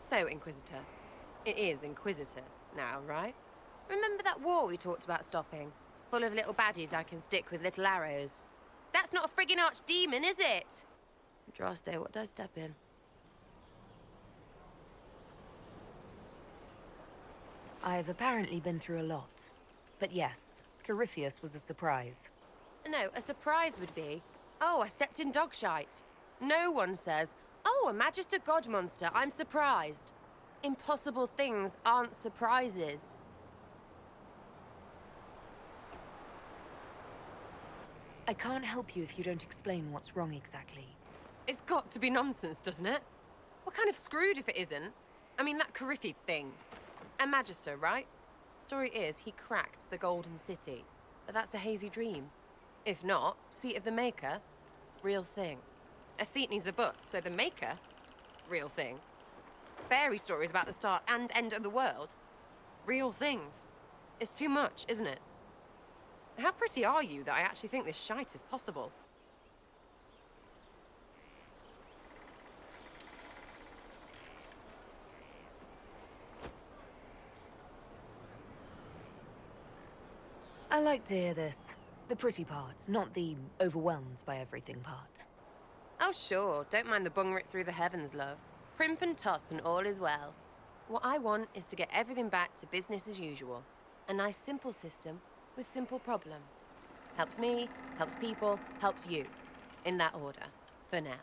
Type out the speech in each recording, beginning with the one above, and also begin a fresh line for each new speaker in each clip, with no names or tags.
So, Inquisitor. It is Inquisitor now, right? Remember that war we talked about stopping? Full of little baddies I can stick with little arrows. That's not a friggin' archdemon, is it? Droste, what did I step in?
I've apparently been through a lot. But yes, Corypheus was a surprise.
No, a surprise would be, oh, I stepped in dog shite. No one says, oh, a Magister God monster, I'm surprised. Impossible things aren't surprises.
I can't help you if you don't explain what's wrong exactly.
It's got to be nonsense, doesn't it? We're kind of screwed if it isn't. I mean, that Corypheus thing. A Magister, right? Story is, he cracked the Golden City. But that's a hazy dream. If not, Seat of the Maker, real thing. A seat needs a book, so the Maker, real thing. Fairy stories about the start and end of the world, real things. It's too much, isn't it? How pretty are you that I actually think this shite is possible?
I like to hear this. The pretty part, not the overwhelmed by everything part.
Oh sure, don't mind the bung through the heavens, love. Primp and toss and all is well. What I want is to get everything back to business as usual. A nice simple system with simple problems. Helps me, helps people, helps you. In that order, for now.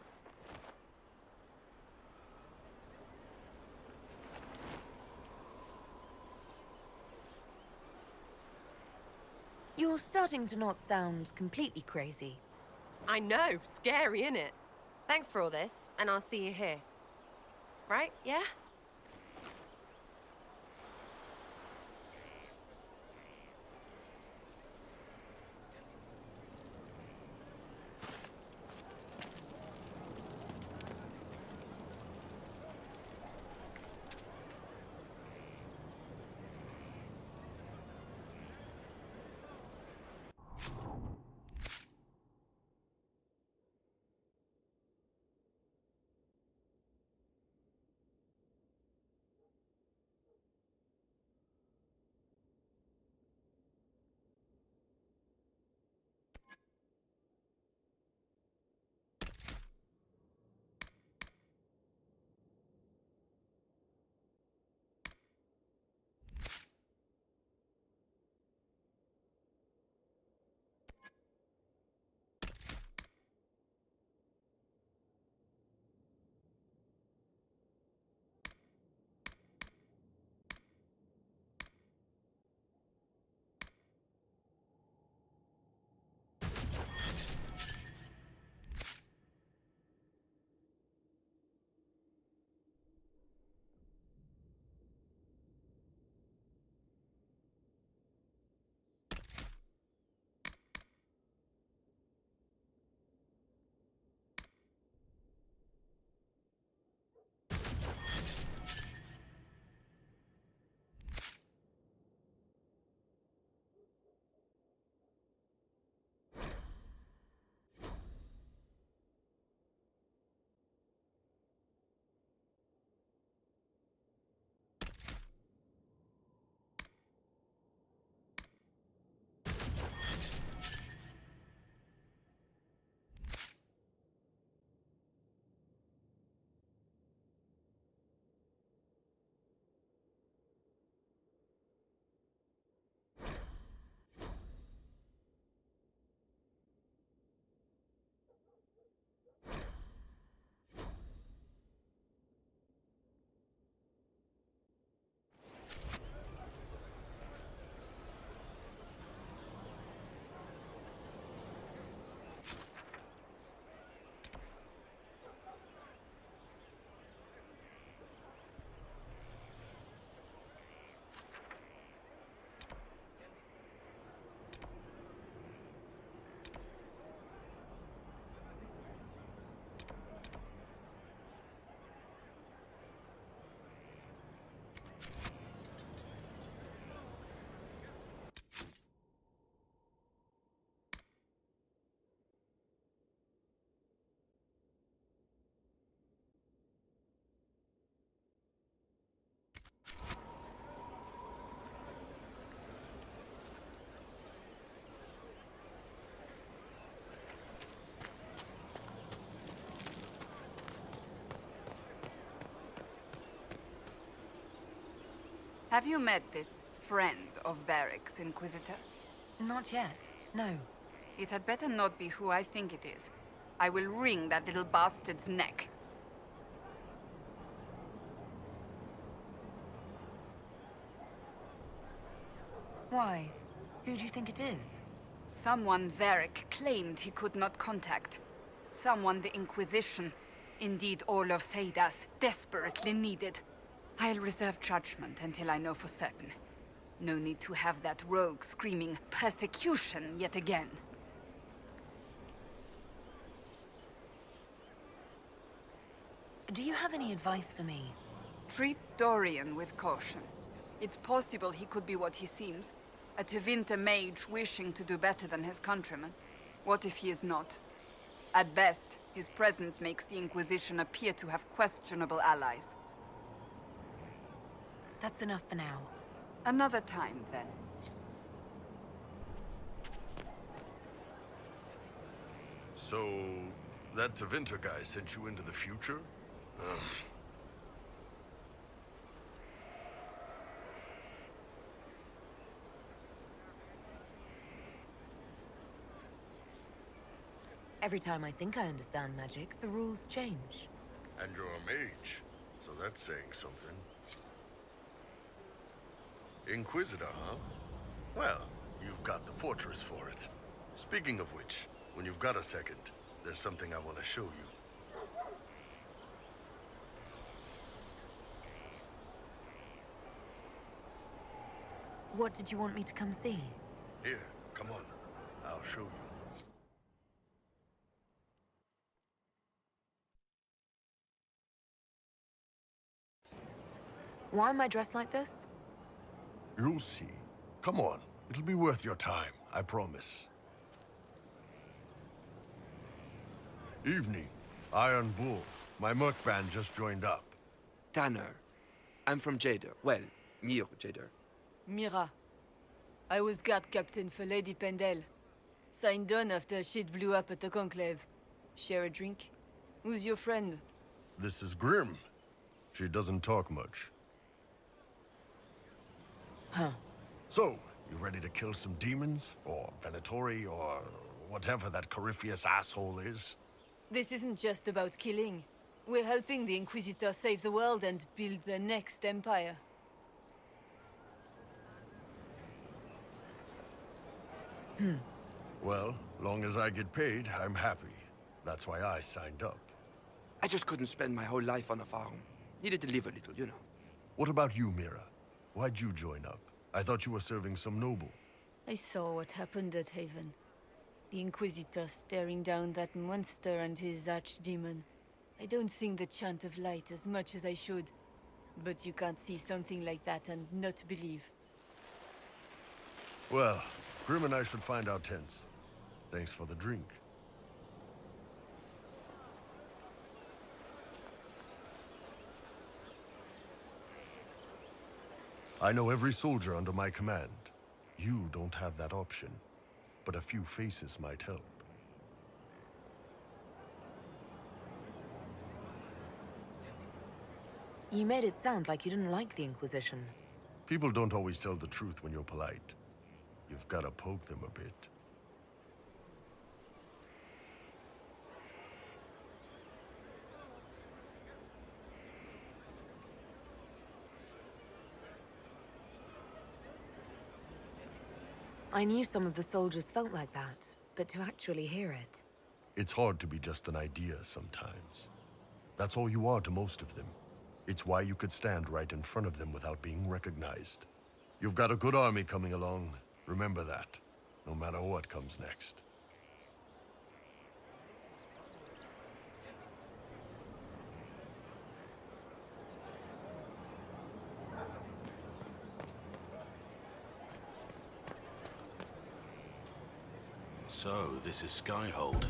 You're starting to not sound completely crazy.
I know, scary, innit? Thanks for all this, and I'll see you here. Right, yeah?
Have you met this friend of Varric's, Inquisitor?
Not yet, no.
It had better not be who I think it is. I will wring that little bastard's neck.
Why? Who do you think it is?
Someone Varric claimed he could not contact. Someone the Inquisition, indeed all of Thedas, desperately needed. I'll reserve judgment until I know for certain. No need to have that rogue screaming persecution yet again.
Do you have any advice for me?
Treat Dorian with caution. It's possible he could be what he seems. A Tevinter mage wishing to do better than his countrymen. What if he is not? At best, his presence makes the Inquisition appear to have questionable allies.
That's enough for now.
Another time, then.
So, that Tevinter guy sent you into the future?
Every time I think I understand magic, the rules change.
And you're a mage, so that's saying something. Inquisitor, huh? Well, you've got the fortress for it. Speaking of which, when you've got a second, there's something I want to show you.
What did you want me to come see?
Here, come on. I'll show you.
Why am I dressed like this?
You'll see. Come on. It'll be worth your time, I promise. Evening. Iron Bull. My merc band just joined up.
Tanner. I'm from Jader. Well, near Jader.
Mira. I was guard captain for Lady Pendel. Signed on after shit blew up at the Conclave. Share a drink? Who's your friend?
This is Grim. She doesn't talk much.
Huh.
So, you ready to kill some demons? Or Venatori, or whatever that Corypheus asshole is?
This isn't just about killing. We're helping the Inquisitor save the world and build the next empire.
Well, long as I get paid, I'm happy. That's why I signed up.
I just couldn't spend my whole life on a farm. Needed to live a little, you know.
What about you, Mira? Why'd you join up? I thought you were serving some noble.
I saw what happened at Haven. The Inquisitor staring down that monster and his archdemon. I don't sing the chant of light as much as I should. But you can't see something like that and not believe.
Well, Grim and I should find our tents. Thanks for the drink. I know every soldier under my command. You don't have that option, but a few faces might help.
You made it sound like you didn't like the Inquisition.
People don't always tell the truth when you're polite. You've got to poke them a bit.
I knew some of the soldiers felt like that, but to actually hear it...
It's hard to be just an idea sometimes. That's all you are to most of them. It's why you could stand right in front of them without being recognized. You've got a good army coming along. Remember that, no matter what comes next.
So, this is Skyhold.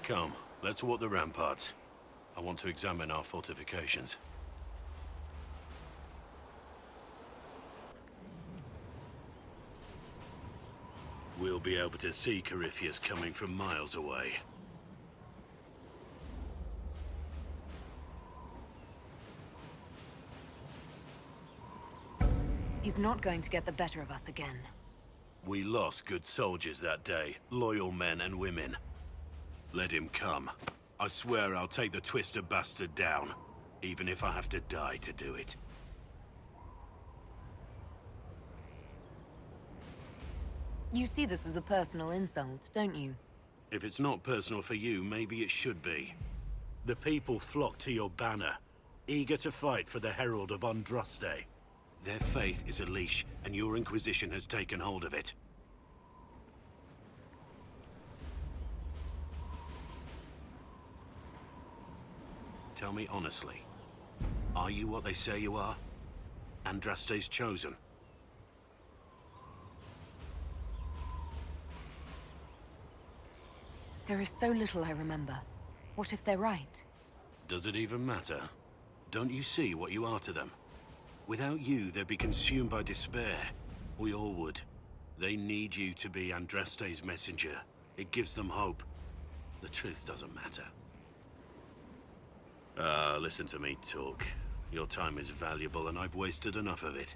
Come, let's walk the ramparts. I want to examine our fortifications. We'll be able to see Corypheus coming from miles away.
He's not going to get the better of us again.
We lost good soldiers that day, loyal men and women. Let him come. I swear I'll take the twister bastard down, even if I have to die to do it.
You see this as a personal insult, don't you?
If it's not personal for you, maybe it should be. The people flock to your banner, eager to fight for the Herald of Andraste. Their faith is a leash, and your Inquisition has taken hold of it. Tell me honestly, are you what they say you are? Andraste's chosen?
There is so little I remember. What if they're right?
Does it even matter? Don't you see what you are to them? Without you, they'd be consumed by despair. We all would. They need you to be Andraste's messenger. It gives them hope. The truth doesn't matter. Listen to me talk. Your time is valuable and I've wasted enough of it.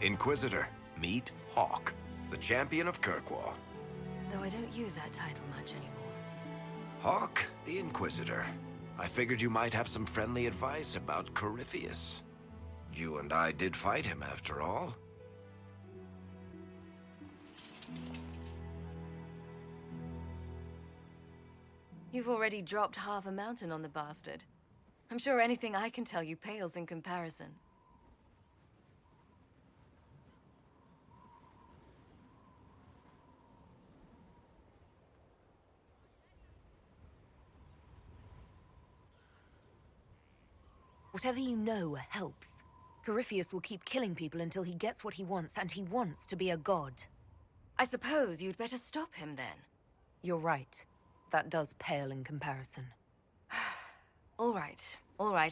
Inquisitor, meet Hawk, the champion of Kirkwall.
Though I don't use that title much anymore.
Hawk, the Inquisitor. I figured you might have some friendly advice about Corypheus. You and I did fight him, after all.
You've already dropped half a mountain on the bastard. I'm sure anything I can tell you pales in comparison. Whatever you know helps. Corypheus will keep killing people until he gets what he wants, and he wants to be a god. I suppose you'd better stop him then. You're right. That does pale in comparison. All right,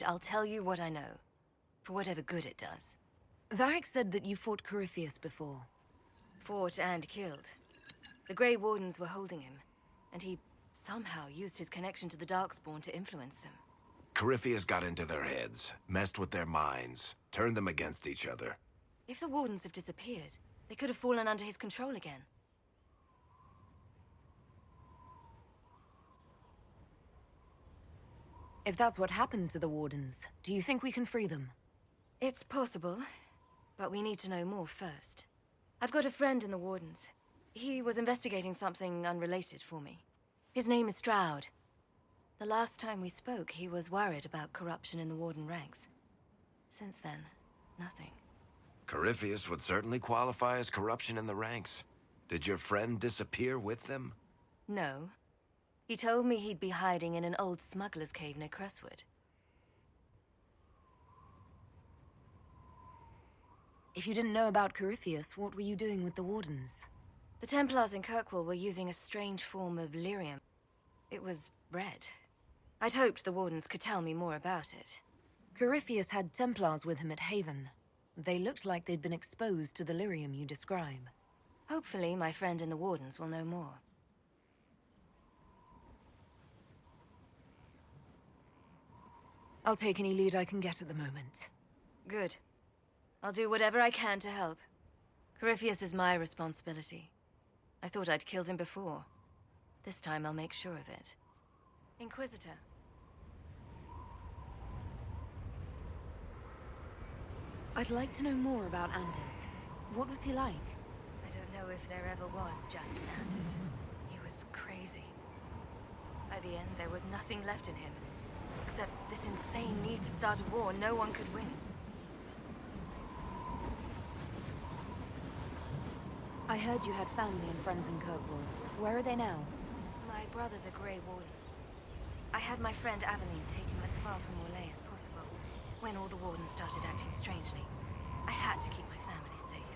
I'll tell you what I know. For whatever good it does. Varric said that you fought Corypheus before. Fought and killed. The Grey Wardens were holding him, and he somehow used his connection to the Darkspawn to influence them.
Corypheus got into their heads, messed with their minds, turned them against each other.
If the Wardens have disappeared, they could have fallen under his control again. If that's what happened to the Wardens, do you think we can free them? It's possible, but we need to know more first. I've got a friend in the Wardens. He was investigating something unrelated for me. His name is Stroud. The last time we spoke, he was worried about corruption in the Warden ranks. Since then, nothing.
Corypheus would certainly qualify as corruption in the ranks. Did your friend disappear with them?
No. He told me he'd be hiding in an old smuggler's cave near Crestwood. If you didn't know about Corypheus, what were you doing with the Wardens?
The Templars in Kirkwall were using a strange form of lyrium. It was red. I'd hoped the Wardens could tell me more about it.
Corypheus had Templars with him at Haven. They looked like they'd been exposed to the lyrium you describe.
Hopefully, my friend in the Wardens will know more.
I'll take any lead I can get at the moment.
Good. I'll do whatever I can to help. Corypheus is my responsibility. I thought I'd killed him before. This time I'll make sure of it. Inquisitor.
I'd like to know more about Anders. What was he like?
I don't know if there ever was just an Anders. He was crazy. By the end, there was nothing left in him. Except this insane need to start a war no one could win.
I heard you had family and friends in Kirkwall. Where are they now?
My brother's a Grey Warden. I had my friend Aveline take him as far from Orlais as possible. When all the Wardens started acting strangely, I had to keep my family safe.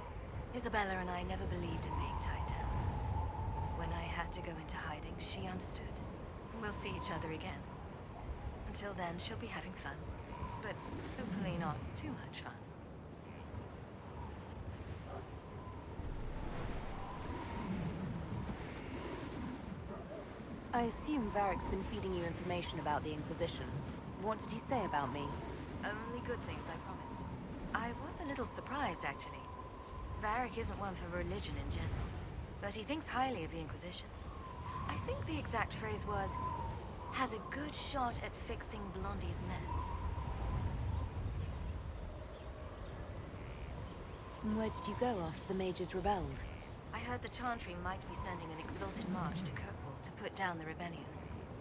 Isabella and I never believed in being tied down. When I had to go into hiding, she understood. We'll see each other again. Until then, she'll be having fun. But hopefully not too much fun.
I assume Varric's been feeding you information about the Inquisition. What did he say about me?
Only good things, I promise. I was a little surprised, actually. Varric isn't one for religion in general, but he thinks highly of the Inquisition. I think the exact phrase was, has a good shot at fixing Blondie's mess.
Where did you go after the mages rebelled?
I heard the Chantry might be sending an exalted march to Kirkwall to put down the rebellion.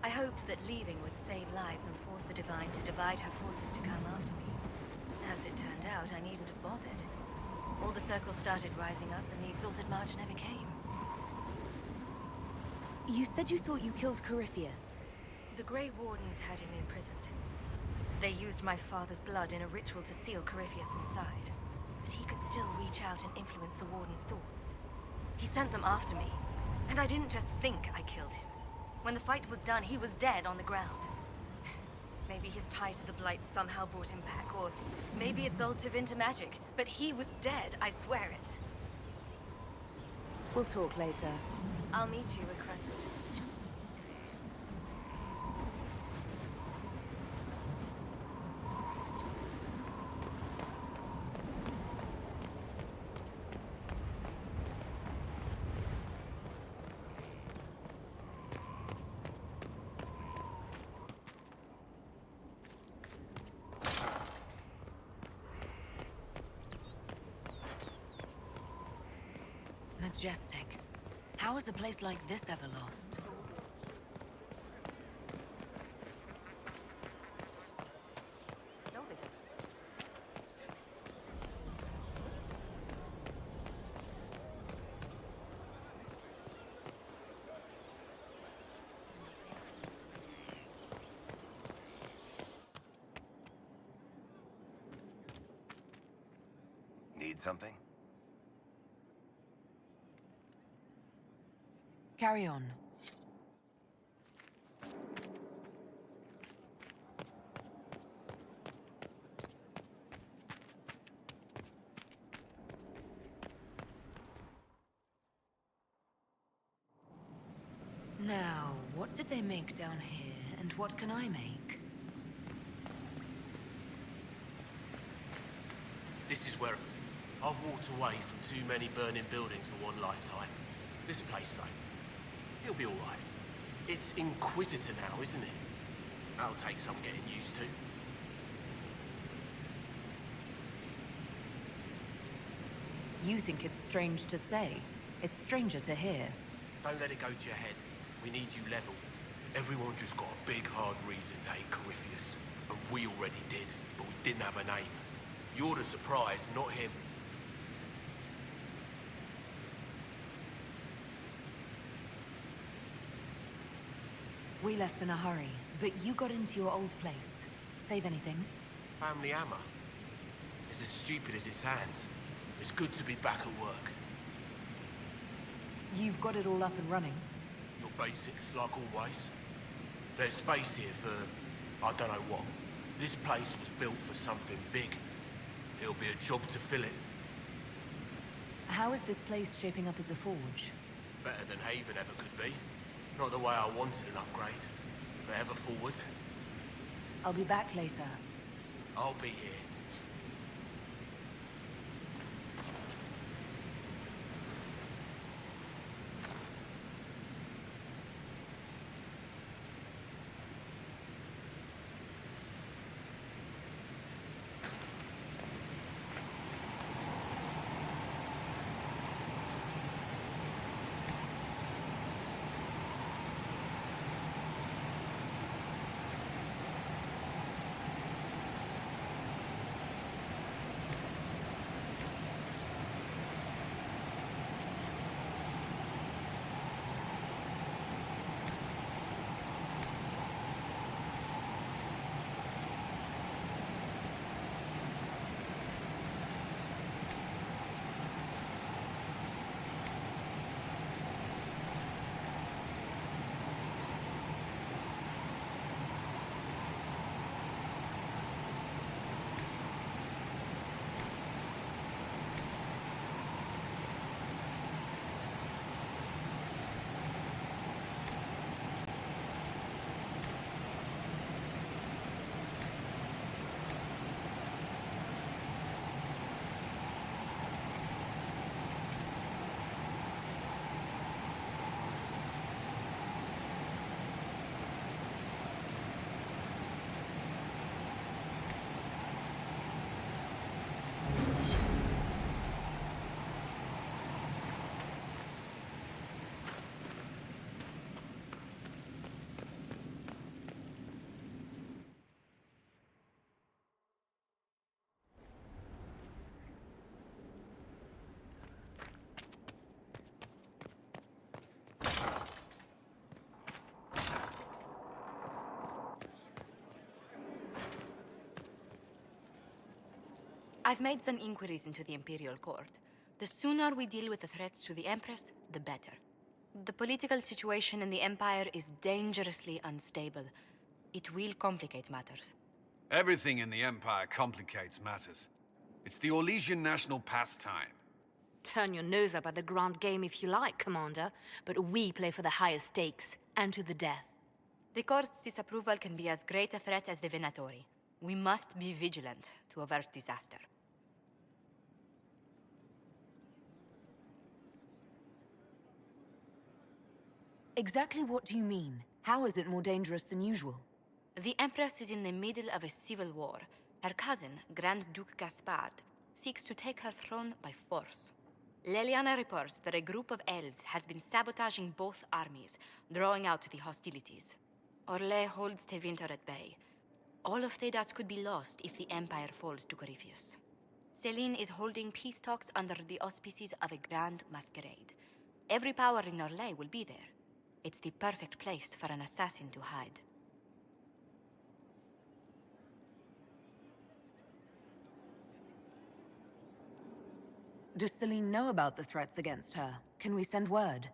I hoped that leaving would save lives and force the Divine to divide her forces to come after me. As it turned out, I needn't have bothered. All the circles started rising up and the exalted march never came.
You said you thought you killed Corypheus.
The Grey Wardens had him imprisoned. They used my father's blood in a ritual to seal Corypheus inside. But he could still reach out and influence the Warden's thoughts. He sent them after me, and I didn't just think I killed him. When the fight was done, he was dead on the ground. Maybe his tie to the Blight somehow brought him back, or maybe it's all Tevinter magic, but he was dead, I swear it.
We'll talk later.
I'll meet you at Crestwood.
Majestic. How is a place like this ever lost?
Need something?
Carry on. Now, what did they make down here, and what can I make?
This is where I've walked away from too many burning buildings for one lifetime. This place, though, it'll be all right. It's Inquisitor now, isn't it? That'll take some getting used to.
You think it's strange to say. It's stranger to hear.
Don't let it go to your head. We need you level. Everyone just got a big, hard reason to hate Corypheus. And we already did, but we didn't have a name. You're the surprise, not him.
We left in a hurry, but you got into your old place. Save anything?
Family hammer. It's as stupid as it sounds. It's good to be back at work.
You've got it all up and running.
Your basics, like always. There's space here for, I don't know what. This place was built for something big. It'll be a job to fill it.
How is this place shaping up as a forge?
Better than Haven ever could be. Not the way I wanted an upgrade, but ever forward.
I'll be back later.
I'll be here.
I've made some inquiries into the Imperial Court. The sooner we deal with the threats to the Empress, the better. The political situation in the Empire is dangerously unstable. It will complicate matters.
Everything in the Empire complicates matters. It's the Orlesian national pastime.
Turn your nose up at the grand game if you like, Commander, but we play for the highest stakes, and to the death. The Court's disapproval can be as great a threat as the Venatori. We must be vigilant to avert disaster.
Exactly what do you mean? How is it more dangerous than usual?
The Empress is in the middle of a civil war. Her cousin, Grand Duke Gaspard, seeks to take her throne by force. Leliana reports that a group of elves has been sabotaging both armies, drawing out the hostilities. Orlais holds Tevinter at bay. All of Thedas could be lost if the Empire falls to Corypheus. Celine is holding peace talks under the auspices of a grand masquerade. Every power in Orlais will be there. It's the perfect place for an assassin to hide.
Does Celine know about the threats against her? Can we send word?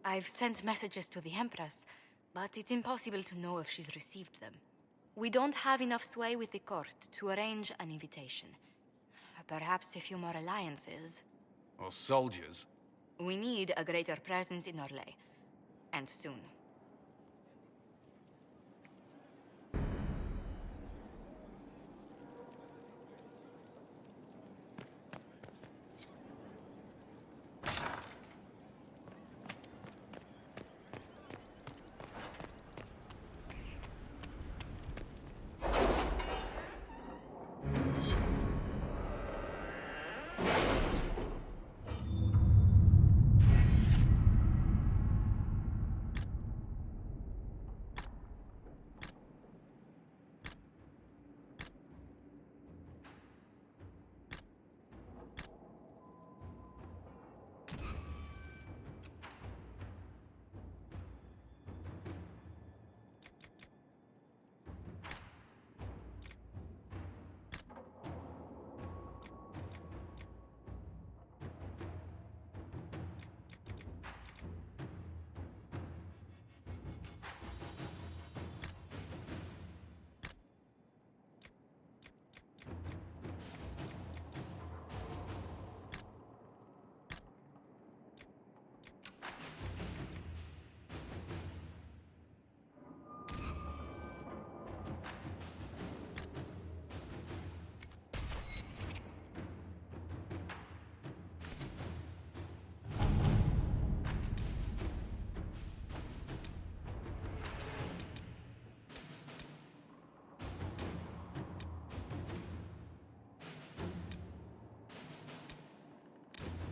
I've sent messages to the Empress, but it's impossible to know if she's received them. We don't have enough sway with the court to arrange an invitation. Perhaps a few more alliances.
Or soldiers.
We need a greater presence in Orlais. And soon.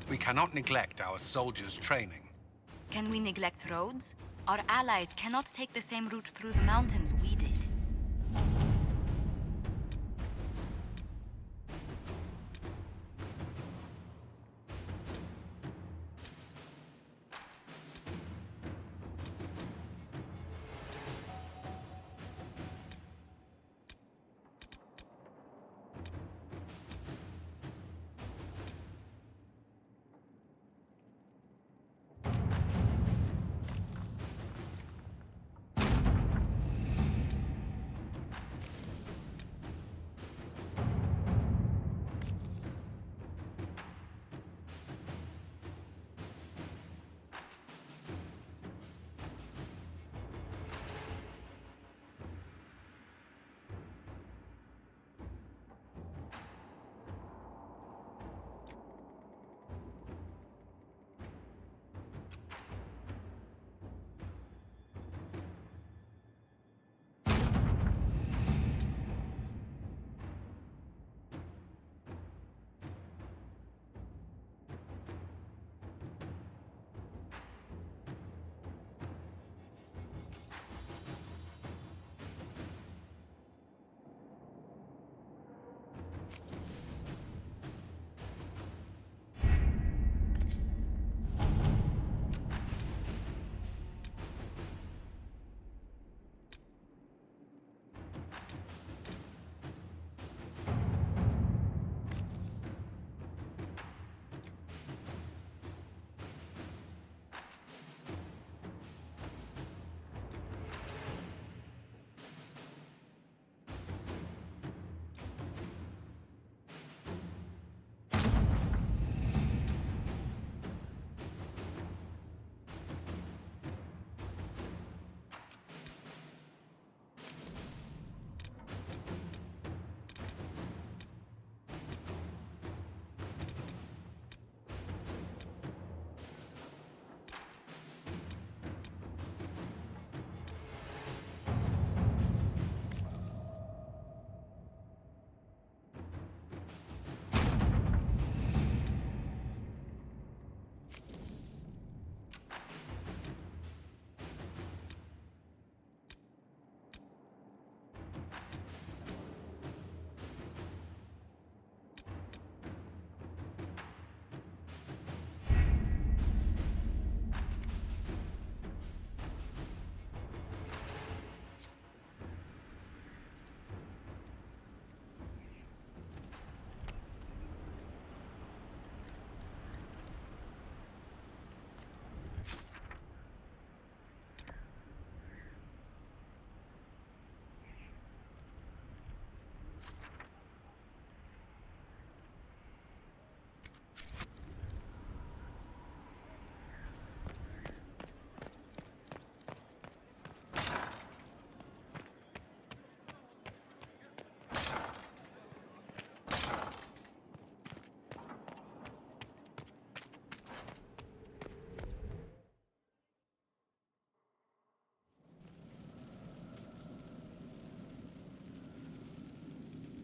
We cannot neglect our soldiers' training.
Can we neglect roads? Our allies cannot take the same route through the mountains we did.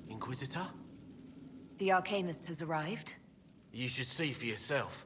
Inquisitor?
The Arcanist has arrived.
You should see for yourself.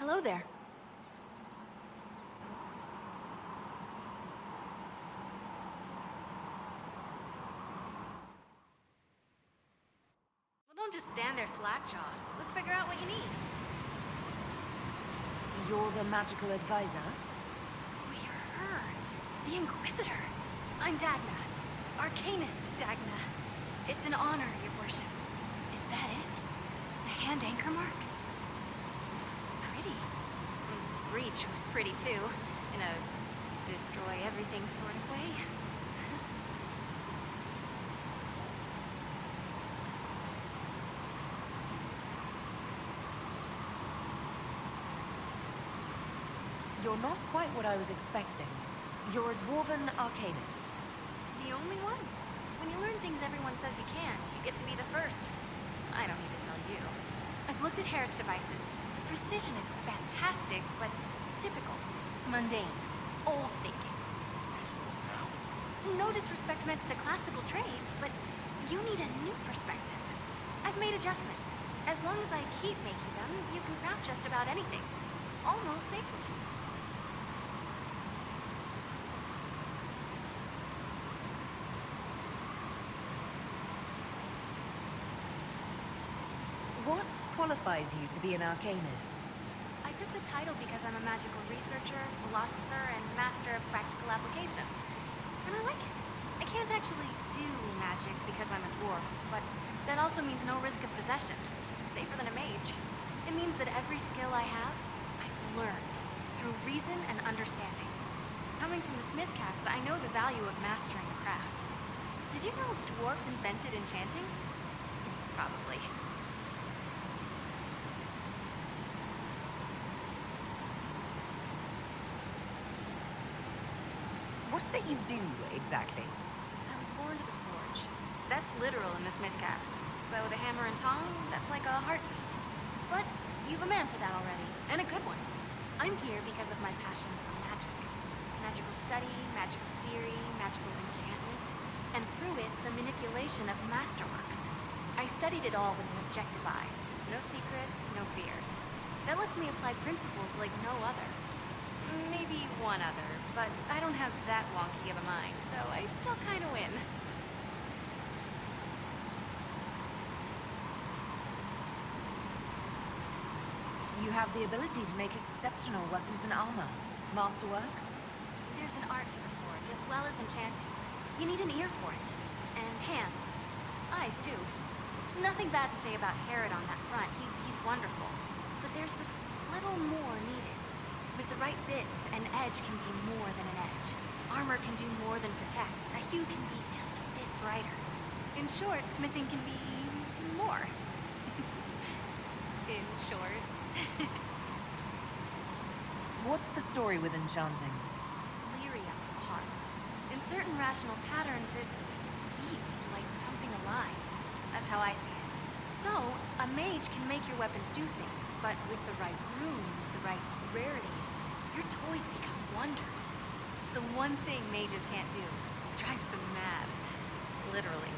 Hello there. Well, don't just stand there slack-jawed. Let's figure out what you need.
You're the magical advisor?
Oh, you're her. The Inquisitor. I'm Dagna. Arcanist Dagna. It's an honor, your worship. Is that it? The hand anchor mark? It's pretty. Reach was pretty too, in a destroy everything sort of way.
You're not quite what I was expecting. You're a dwarven arcanist.
The only one. When you learn things everyone says you can't, you get to be the first. I don't need to tell you. I've looked at Harrod's devices. Precision is fantastic, but typical. Mundane. Old thinking. No disrespect meant to the classical trades, but you need a new perspective. I've made adjustments. As long as I keep making them, you can craft just about anything. Almost safely.
What qualifies you to be an arcanist?
I took the title because I'm a magical researcher, philosopher, and master of practical application. And I like it. I can't actually do magic because I'm a dwarf, but that also means no risk of possession. Safer than a mage. It means that every skill I have, I've learned through reason and understanding. Coming from the Smith caste, I know the value of mastering a craft. Did you know dwarves invented enchanting? Probably.
What is it you do, exactly?
I was born to the forge. That's literal in the Smith caste. So the hammer and tong, that's like a heartbeat. But you've a man for that already, and a good one. I'm here because of my passion for magic. Magical study, magical theory, magical enchantment, and through it, the manipulation of masterworks. I studied it all with an objective eye. No secrets, no fears. That lets me apply principles like no other. Maybe one other, but I don't have that wonky of a mind, so I still kinda win.
You have the ability to make exceptional weapons and armor. Masterworks?
There's an art to the forge, as well as enchanting. You need an ear for it. And hands. Eyes, too. Nothing bad to say about Harrod on that front. He's wonderful. But there's this little more needed. With the right bits, an edge can be more than an edge. Armor can do more than protect. A hue can be just a bit brighter. In short, smithing can be more. In short.
What's the story with enchanting?
Lyria is the heart. In certain rational patterns, it beats like something alive. That's how I see it. So, a mage can make your weapons do things, but with the right runes, the right rarities, your toys become wonders. It's the one thing mages can't do. It drives them mad. Literally.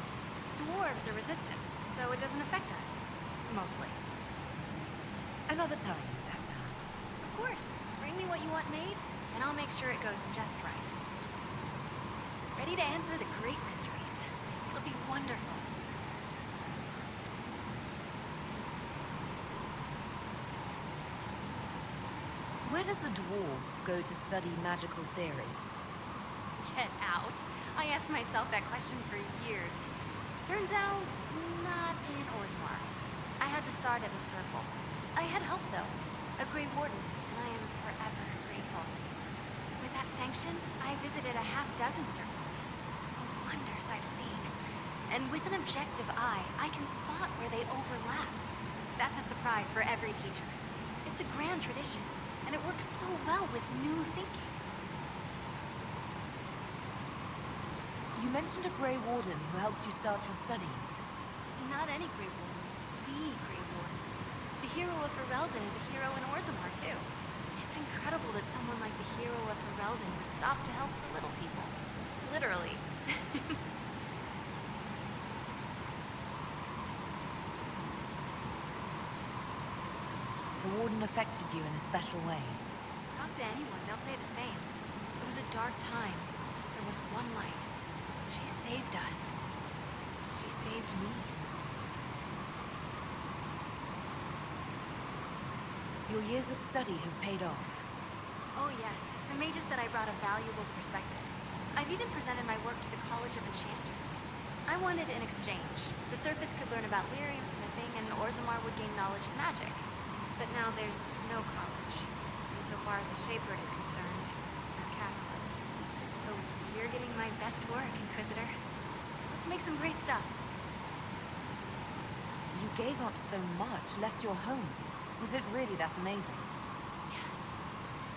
Dwarves are resistant, so it doesn't affect us. Mostly.
Another time, Dagna.
Of course. Bring me what you want made, and I'll make sure it goes just right. Ready to answer the great mysteries. It'll be wonderful.
Where does a dwarf go to study magical theory?
Get out. I asked myself that question for years. Turns out, not in Orzammar. I had to start at a circle. I had help, though. A Grey Warden, and I am forever grateful. With that sanction, I visited a half-dozen circles. The wonders I've seen. And with an objective eye, I can spot where they overlap. That's a surprise for every teacher. It's a grand tradition, and it works so well with new thinking.
You mentioned a Grey Warden who helped you start your studies.
Not any Grey Warden. The Grey Warden. The hero of Ferelden is a hero in Orzammar, too. It's incredible that someone like the hero of Ferelden would stop to help the little people. Literally.
The Warden affected you in a special way.
Talk to anyone, they'll say the same. It was a dark time. There was one light. She saved us. She saved me.
Your years of study have paid off.
Oh yes, the mages said I brought a valuable perspective. I've even presented my work to the College of Enchanters. I wanted an exchange. The Surface could learn about lyrium smithing, and Orzammar would gain knowledge of magic. But now there's no college. And so far as the Shaper is concerned, they're casteless. So you're getting my best work, Inquisitor. Let's make some great stuff.
You gave up so much, left your home. Was it really that amazing?
Yes.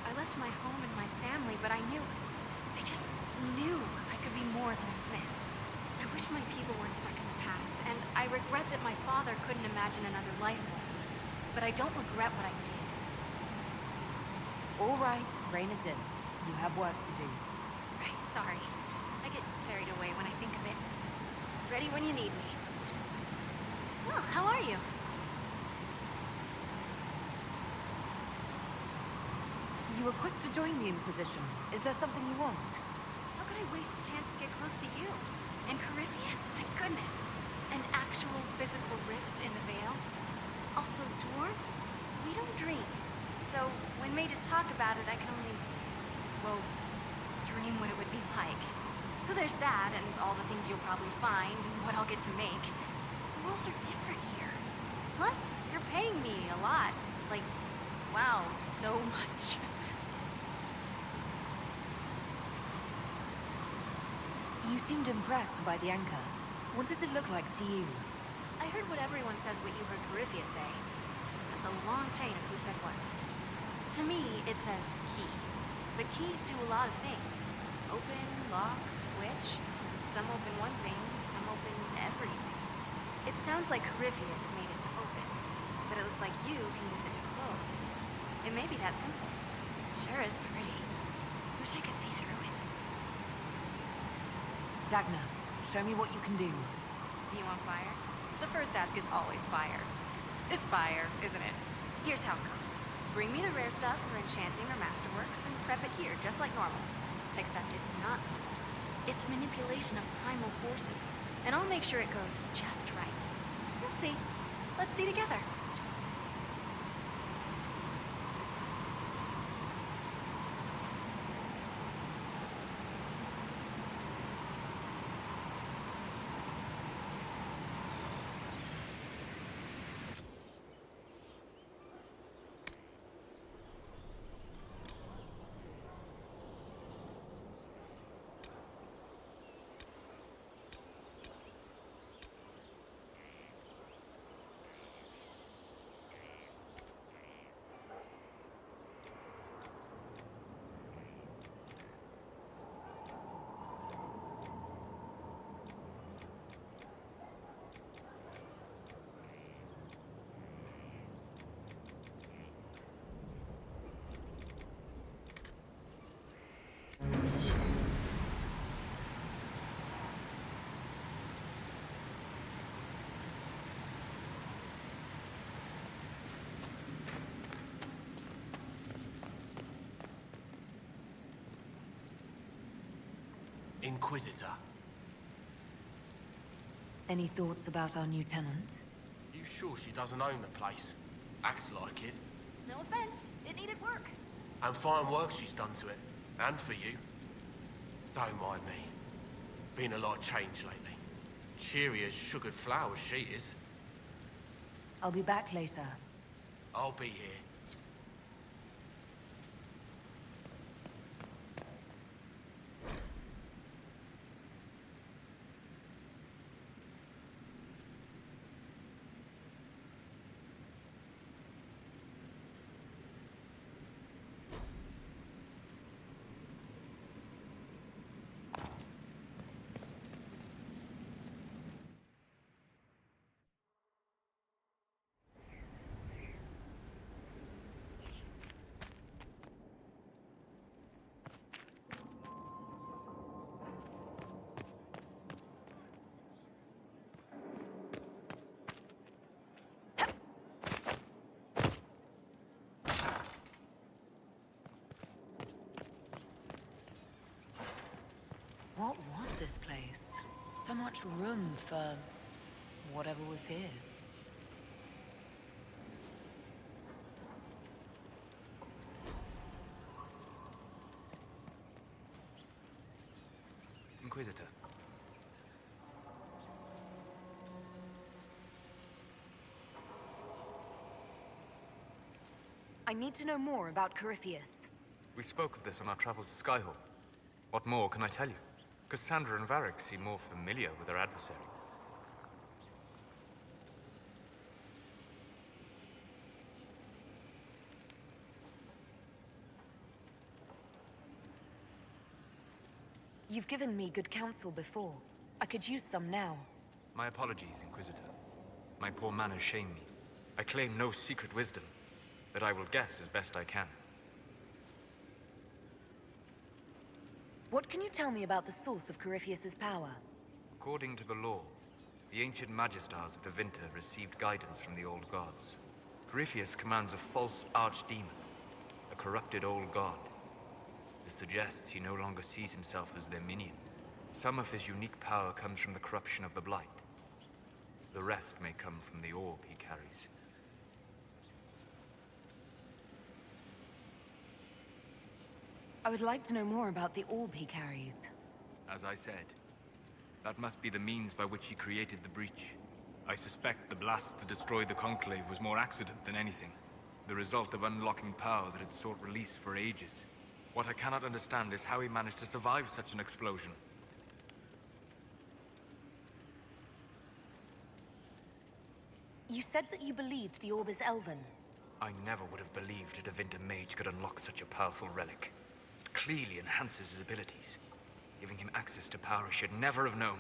A I left my home and my family, but I just knew I could be more than a smith. I wish my people weren't stuck in the past, and I regret that my father couldn't imagine another life form. But I don't regret what I did.
All right, rein it in. You have work to do.
Right, sorry. I get carried away when I think of it. Ready when you need me. Well, how are you?
You were quick to join the Inquisition. Is there something you want?
How could I waste a chance to get close to you? And Corypheus? My goodness. And actual physical rifts in the Vale? Also, dwarves? We don't dream. So, when mages talk about it, I can only, well, dream what it would be like. So there's that, and all the things you'll probably find, and what I'll get to make. The rules are different here. Plus, you're paying me a lot. Like, wow, so much.
You seemed impressed by the anchor. What does it look like to you?
I heard what everyone says what you heard Corypheus say. That's a long chain of who said what's. To me, it says key. But keys do a lot of things. Open, lock, switch. Some open one thing, some open everything. It sounds like Corypheus made it to open. But it looks like you can use it to close. It may be that simple. It sure is pretty. Wish I could see through it.
Dagna, show me what you can do.
Do you want fire? The first ask is always fire. It's fire, isn't it? Here's how it goes. Bring me the rare stuff for enchanting or masterworks and prep it here, just like normal. Except it's not normal. It's manipulation of primal forces. And I'll make sure it goes just right. You'll see. Let's see together.
Inquisitor.
Any thoughts about our new tenant?
You sure she doesn't own the place? Acts like it.
No offense. It needed work.
And fine work she's done to it. And for you. Don't mind me. Been a lot of change lately. Cheery as sugared flowers she is.
I'll be back later.
I'll be here.
What was this place? So much room for whatever was here.
Inquisitor.
I need to know more about Corypheus.
We spoke of this on our travels to Skyhall. What more can I tell you? Cassandra and Varric seem more familiar with their adversary.
You've given me good counsel before. I could use some now.
My apologies, Inquisitor. My poor manners shame me. I claim no secret wisdom, but I will guess as best I can.
What can you tell me about the source of Corypheus's power?
According to the law, the ancient Magistars of Devinter received guidance from the old gods. Corypheus commands a false archdemon, a corrupted old god. This suggests he no longer sees himself as their minion. Some of his unique power comes from the corruption of the Blight. The rest may come from the orb he carries.
I would like to know more about the orb he carries.
As I said, that must be the means by which he created the breach. I suspect the blast that destroyed the Conclave was more accident than anything. The result of unlocking power that had sought release for ages. What I cannot understand is how he managed to survive such an explosion.
You said that you believed the orb is elven.
I never would have believed a Devinter mage could unlock such a powerful relic. It clearly enhances his abilities, giving him access to power he should never have known.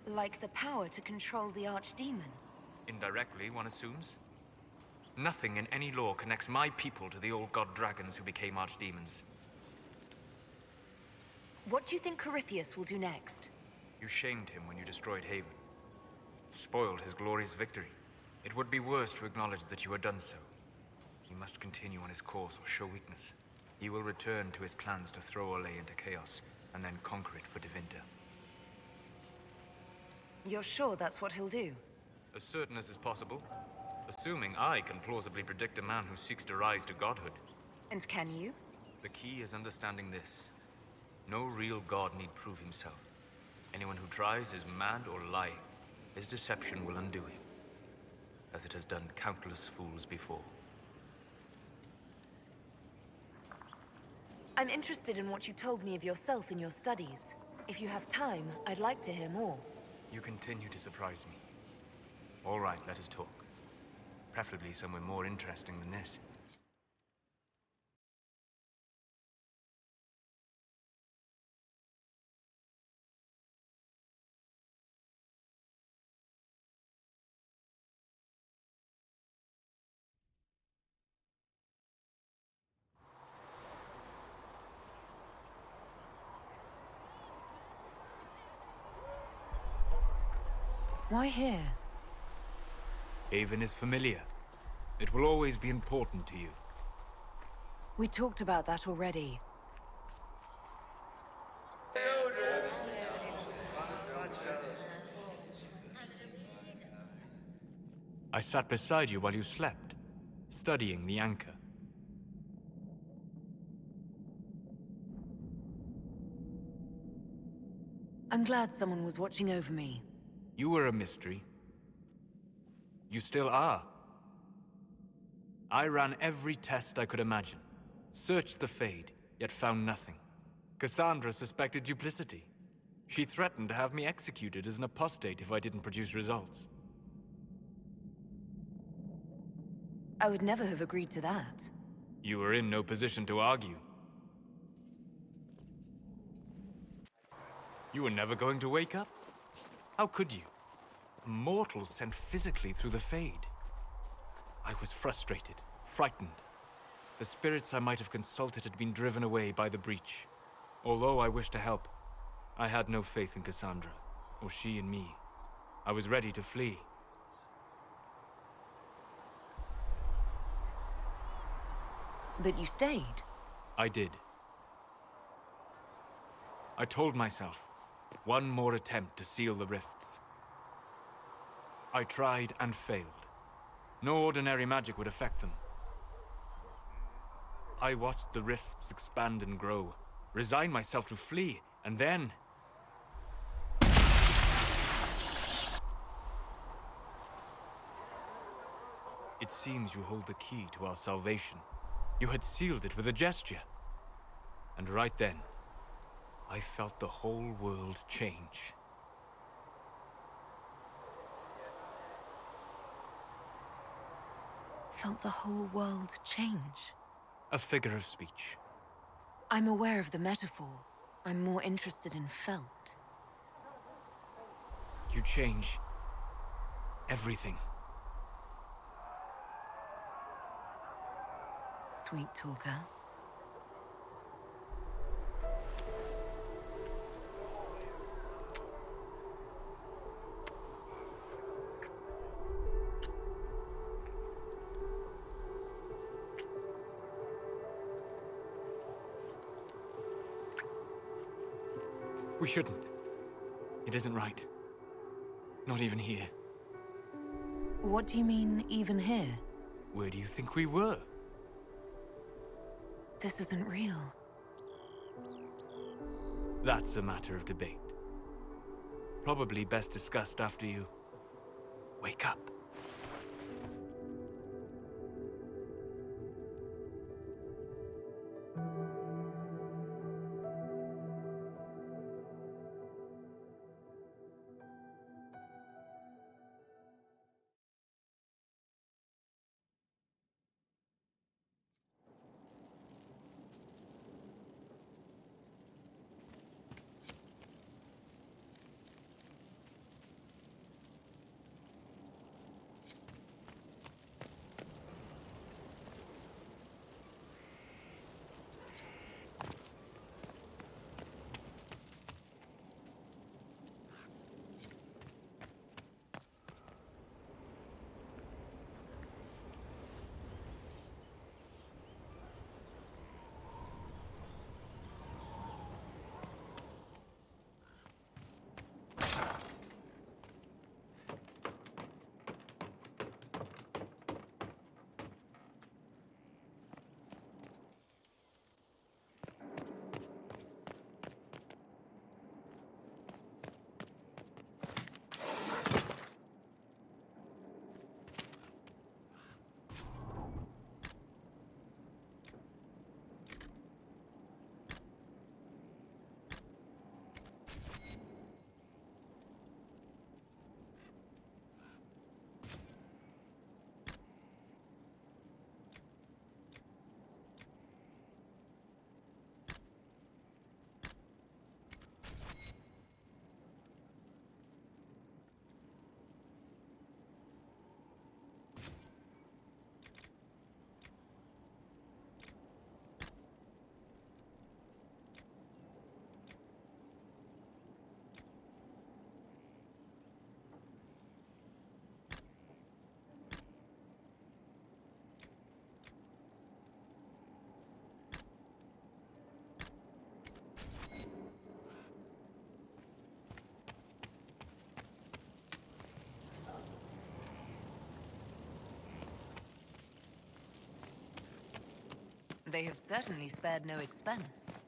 Like the power to control the archdemon?
Indirectly, one assumes. Nothing in any law connects my people to the old god dragons who became archdemons.
What do you think Corypheus will do next?
You shamed him when you destroyed Haven. Spoiled his glorious victory. It would be worse to acknowledge that you had done so. He must continue on his course or show weakness. He will return to his plans to throw Olay into chaos, and then conquer it for Devinter.
You're sure that's what he'll do?
As certain as is possible. Assuming I can plausibly predict a man who seeks to rise to godhood.
And can you?
The key is understanding this. No real god need prove himself. Anyone who tries is mad or lying. His deception will undo him, as it has done countless fools before.
I'm interested in what you told me of yourself in your studies. If you have time, I'd like to hear more.
You continue to surprise me. All right, let us talk. Preferably somewhere more interesting than this.
Why here?
Haven is familiar. It will always be important to you.
We talked about that already.
I sat beside you while you slept, studying the anchor.
I'm glad someone was watching over me.
You were a mystery. You still are. I ran every test I could imagine. Searched the Fade, yet found nothing. Cassandra suspected duplicity. She threatened to have me executed as an apostate if I didn't produce results.
I would never have agreed to that.
You were in no position to argue. You were never going to wake up? How could you? A mortal sent physically through the Fade. I was frustrated, frightened. The spirits I might have consulted had been driven away by the breach. Although I wished to help, I had no faith in Cassandra, or she in me. I was ready to flee.
But you stayed.
I did. I told myself, one more attempt to seal the rifts. I tried and failed. No ordinary magic would affect them. I watched the rifts expand and grow, resigned myself to flee, and then... It seems you hold the key to our salvation. You had sealed it with a gesture. And right then, I felt the whole world change.
Felt the whole world change?
A figure of speech.
I'm aware of the metaphor. I'm more interested in felt.
You change everything.
Sweet talker.
We shouldn't. It isn't right. Not even here.
What do you mean, even here?
Where do you think we were?
This isn't real.
That's a matter of debate. Probably best discussed after you wake up.
They have certainly spared no expense.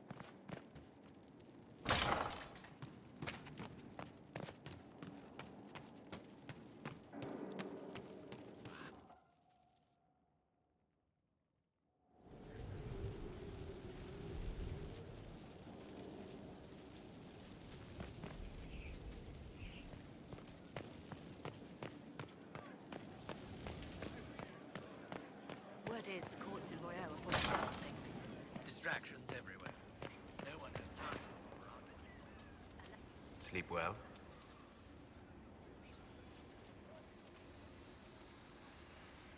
Word is the courts in Royale are full of fasting.
Distractions everywhere. No one has time for
Sleep well?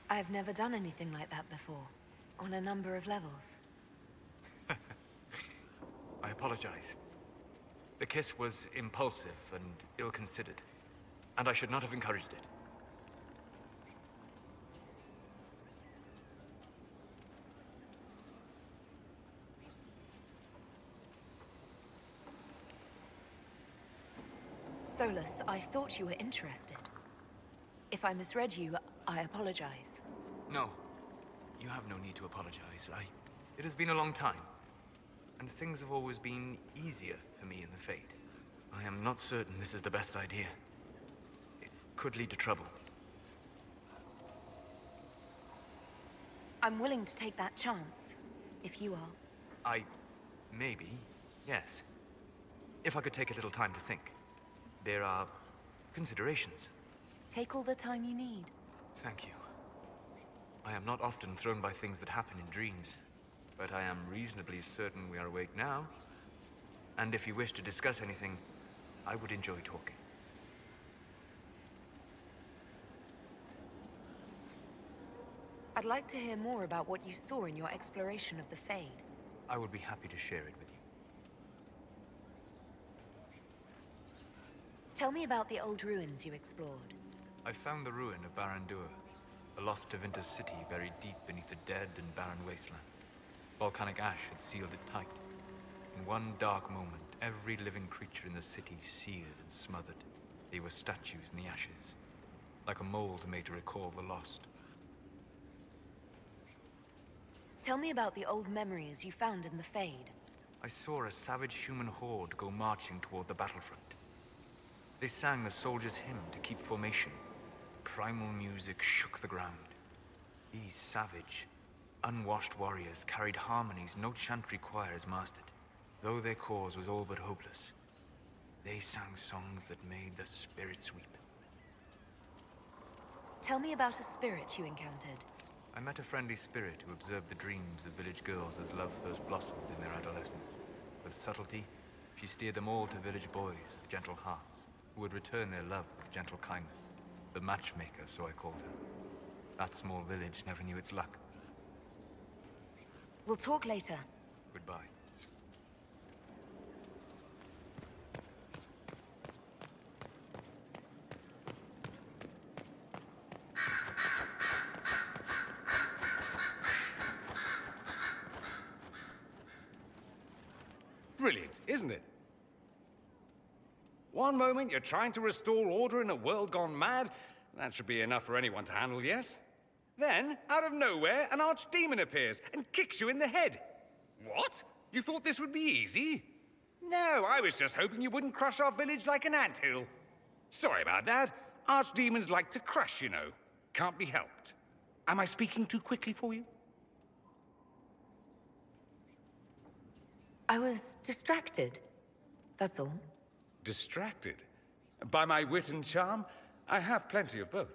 I've never done anything like that before, on a number of levels.
I apologize. The kiss was impulsive and ill-considered, and I should not have encouraged it.
Solus, I thought you were interested. If I misread you, I apologize.
No. You have no need to apologize. It has been a long time, and things have always been easier for me in the Fade. I am not certain this is the best idea. It could lead to trouble.
I'm willing to take that chance, if you are.
Maybe, yes. If I could take a little time to think. There are considerations.
Take all the time you need.
Thank you. I am not often thrown by things that happen in dreams, but I am reasonably certain we are awake now. And if you wish to discuss anything, I would enjoy talking.
I'd like to hear more about what you saw in your exploration of the Fade.
I would be happy to share it with you.
Tell me about the old ruins you explored.
I found the ruin of Barandur, a lost Tevinter city buried deep beneath a dead and barren wasteland. Volcanic ash had sealed it tight. In one dark moment, every living creature in the city seared and smothered. They were statues in the ashes, like a mold made to recall the lost.
Tell me about the old memories you found in the Fade.
I saw a savage human horde go marching toward the battlefront. They sang a soldier's hymn to keep formation. The primal music shook the ground. These savage, unwashed warriors carried harmonies no chantry choirs mastered. Though their cause was all but hopeless, they sang songs that made the spirits weep.
Tell me about a spirit you encountered.
I met a friendly spirit who observed the dreams of village girls as love first blossomed in their adolescence. With subtlety, she steered them all to village boys with gentle hearts, who would return their love with gentle kindness. The matchmaker, so I called her. That small village never knew its luck.
We'll talk later.
Goodbye.
Brilliant, isn't it? One moment you're trying to restore order in a world gone mad. That should be enough for anyone to handle, yes? Then, out of nowhere, an archdemon appears and kicks you in the head. What? You thought this would be easy? No, I was just hoping you wouldn't crush our village like an anthill. Sorry about that. Archdemons like to crush, you know. Can't be helped. Am I speaking too quickly for you?
I was distracted. That's all.
Distracted? By my wit and charm? I have plenty of both.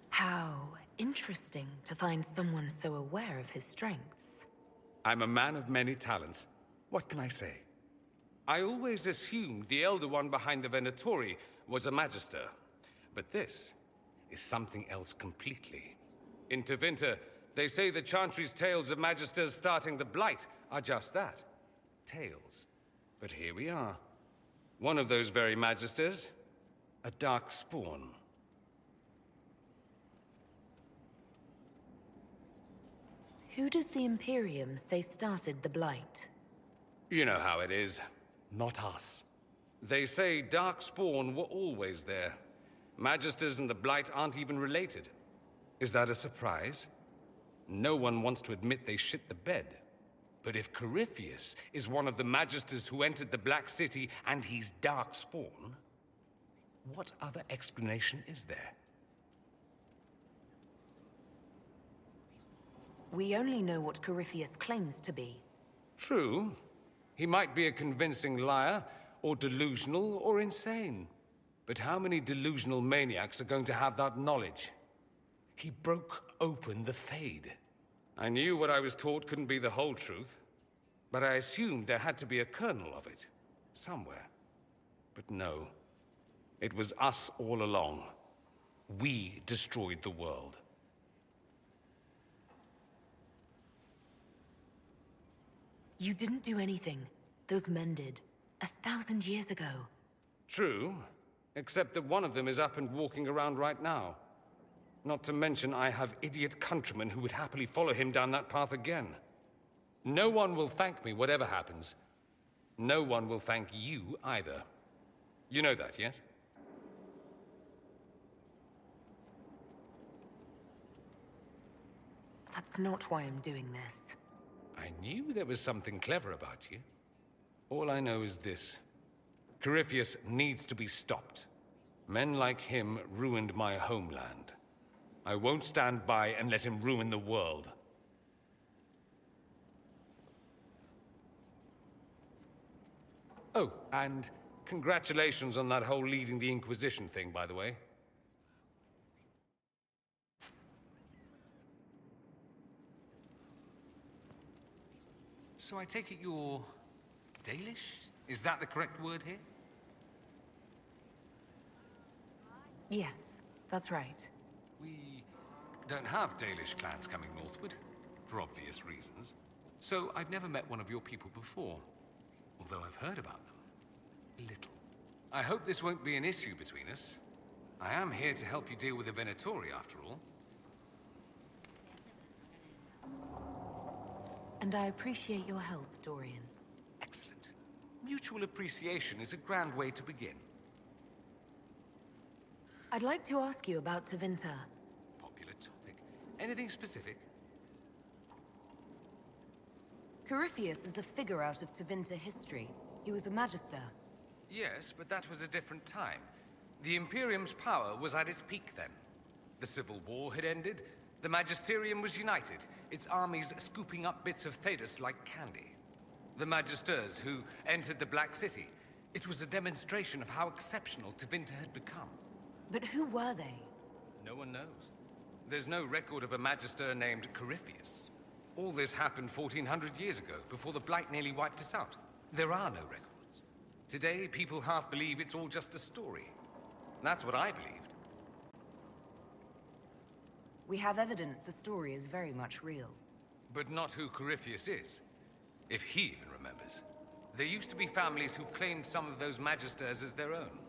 How interesting to find someone so aware of his strengths.
I'm a man of many talents. What can I say? I always assumed the Elder One behind the Venatori was a Magister. But this is something else completely. In Tevinter, they say the Chantry's tales of Magisters starting the Blight are just that. Tales. But here we are. One of those very Magisters. A dark spawn.
Who does the Imperium say started the Blight?
You know how it is. Not us. They say Darkspawn were always there. Magisters and the Blight aren't even related. Is that a surprise? No one wants to admit they shit the bed. But if Corypheus is one of the Magisters who entered the Black City and he's Darkspawn, what other explanation is there?
We only know what Corypheus claims to be.
True. He might be a convincing liar, or delusional, or insane. But how many delusional maniacs are going to have that knowledge? He broke open the Fade. I knew what I was taught couldn't be the whole truth, but I assumed there had to be a kernel of it, somewhere. But no. It was us all along. We destroyed the world.
You didn't do anything. Those men did. 1,000 years ago.
True. Except that one of them is up and walking around right now. Not to mention I have idiot countrymen who would happily follow him down that path again. No one will thank me, whatever happens. No one will thank you either. You know that, yes?
That's not why I'm doing this.
I knew there was something clever about you. All I know is this. Corypheus needs to be stopped. Men like him ruined my homeland. I won't stand by and let him ruin the world. Oh, and congratulations on that whole leading the Inquisition thing, by the way.
So I take it you're Dalish? Is that the correct word here?
Yes, that's right.
We don't have Dalish clans coming northward, for obvious reasons. So I've never met one of your people before, although I've heard about them. A little. I hope this won't be an issue between us. I am here to help you deal with the Venatori, after all.
And I appreciate your help, Dorian.
Excellent. Mutual appreciation is a grand way to begin.
I'd like to ask you about Tevinter.
Popular topic. Anything specific?
Corypheus is a figure out of Tevinter history. He was a magister.
Yes, but that was a different time. The Imperium's power was at its peak then. The Civil War had ended. The Magisterium was united, its armies scooping up bits of Thedas like candy. The Magisters who entered the Black City. It was a demonstration of how exceptional Tevinter had become.
But who were they?
No one knows. There's no record of a Magister named Corypheus. All this happened 1400 years ago, before the Blight nearly wiped us out. There are no records. Today, people half believe it's all just a story. That's what I believed.
We have evidence the story is very much real.
But not who Corypheus is. If he even remembers. There used to be families who claimed some of those Magisters as their own.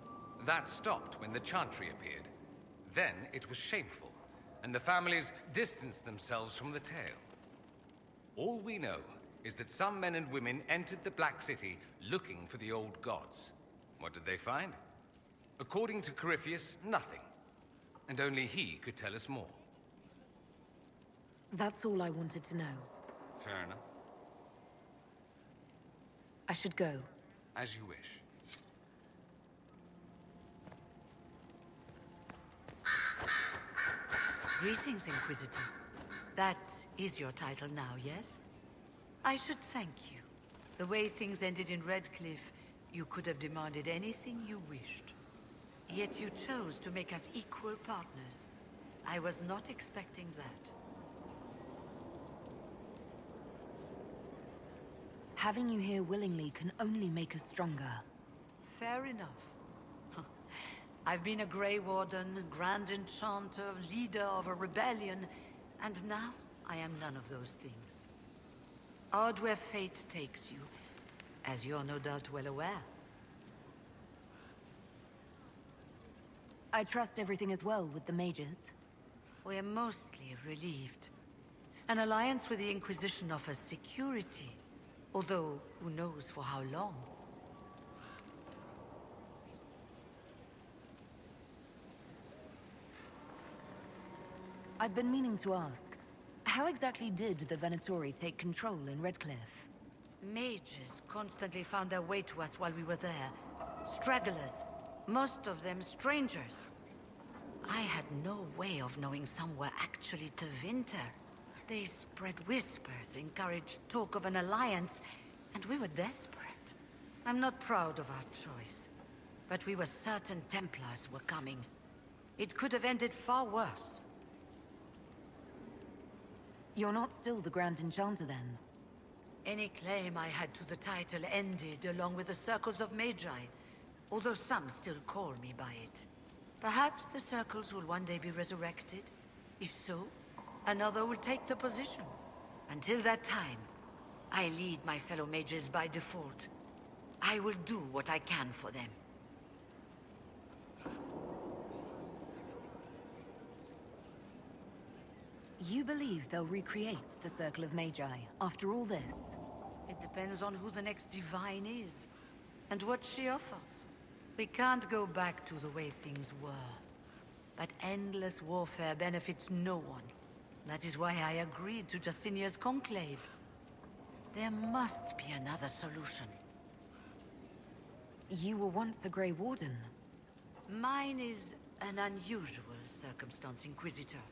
That stopped when the Chantry appeared. Then it was shameful, and the families distanced themselves from the tale. All we know is that some men and women entered the Black City looking for the old gods. What did they find? According to Corypheus, nothing. And only he could tell us more.
That's all I wanted to know.
Fair enough.
I should go.
As you wish.
Greetings, Inquisitor. That is your title now, yes? I should thank you. The way things ended in Redcliffe, you could have demanded anything you wished. Yet you chose to make us equal partners. I was not expecting that.
Having you here willingly can only make us stronger.
Fair enough. I've been a Grey Warden, Grand Enchanter, leader of a rebellion, and now I am none of those things. Odd where fate takes you, as you're no doubt well aware.
I trust everything is well with the mages.
We're mostly relieved. An alliance with the Inquisition offers security, although who knows for how long.
I've been meaning to ask, how exactly did the Venatori take control in Redcliffe?
Mages constantly found their way to us while we were there. Stragglers, most of them strangers. I had no way of knowing some were actually Tevinter. They spread whispers, encouraged talk of an alliance, and we were desperate. I'm not proud of our choice, but we were certain Templars were coming. It could have ended far worse.
You're not still the Grand Enchanter, then?
Any claim I had to the title ended along with the Circles of Magi, although some still call me by it. Perhaps the Circles will one day be resurrected. If so, another will take the position. Until that time, I lead my fellow mages by default. I will do what I can for them.
You believe they'll recreate the Circle of Magi after all this?
It depends on who the next divine is, and what she offers. We can't go back to the way things were. But endless warfare benefits no one. That is why I agreed to Justinia's conclave. There must be another solution.
You were once a Grey Warden.
Mine is an unusual circumstance, Inquisitor.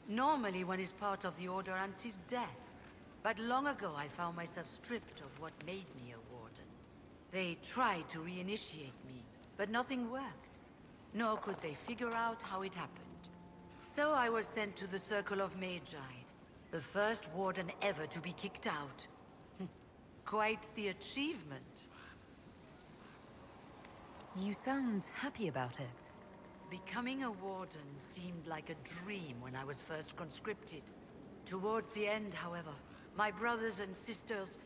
Normally one is part of the Order until death. But long ago I found myself stripped of what made me a Warden. They tried to reinitiate me, but nothing worked. Nor could they figure out how it happened. So I was sent to the Circle of Magi, the first Warden ever to be kicked out. Quite the achievement.
You sound happy about it.
Becoming a warden seemed like a dream when I was first conscripted. Towards the end, however, my brothers and sisters,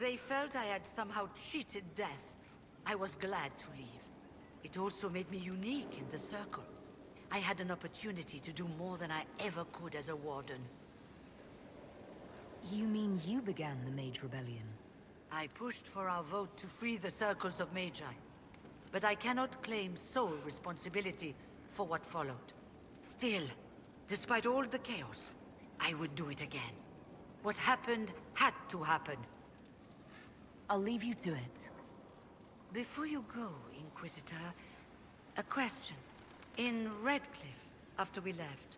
they felt I had somehow cheated death. I was glad to leave. It also made me unique in the Circle. I had an opportunity to do more than I ever could as a warden.
You mean you began the Mage Rebellion?
I pushed for our vote to free the Circles of Magi. But I cannot claim sole responsibility for what followed. Still, despite all the chaos, I would do it again. What happened had to happen.
I'll leave you to it.
Before you go, Inquisitor, a question. In Redcliffe, after we left,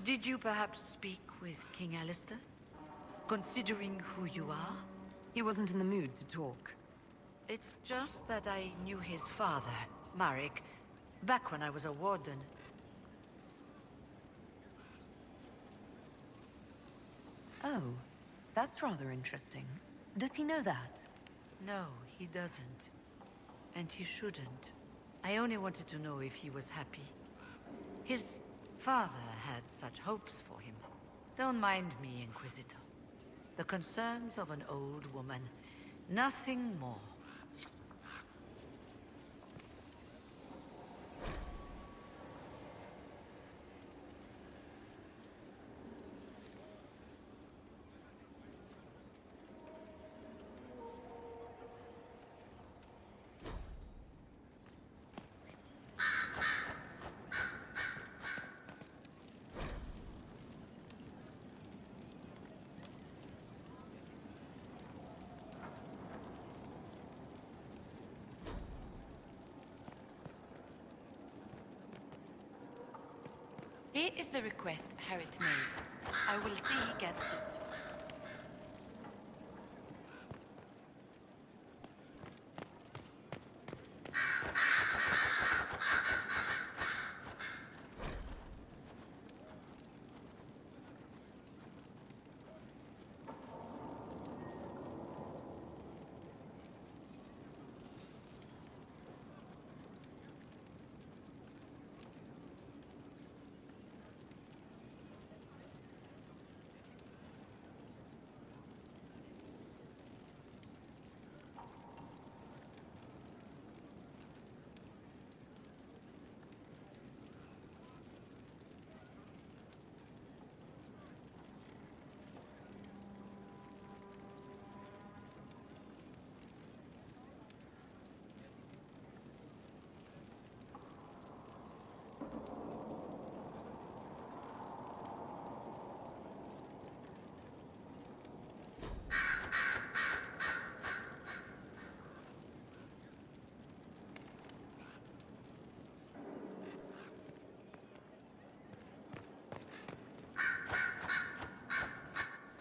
did you perhaps speak with King Alistair? Considering who you are?
He wasn't in the mood to talk.
It's just that I knew his father, Marek, back when I was a warden.
Oh, that's rather interesting. Does he know that?
No, he doesn't. And he shouldn't. I only wanted to know if he was happy. His father had such hopes for him. Don't mind me, Inquisitor. The concerns of an old woman. Nothing more.
Here is the request Harriet made. I will see he gets it.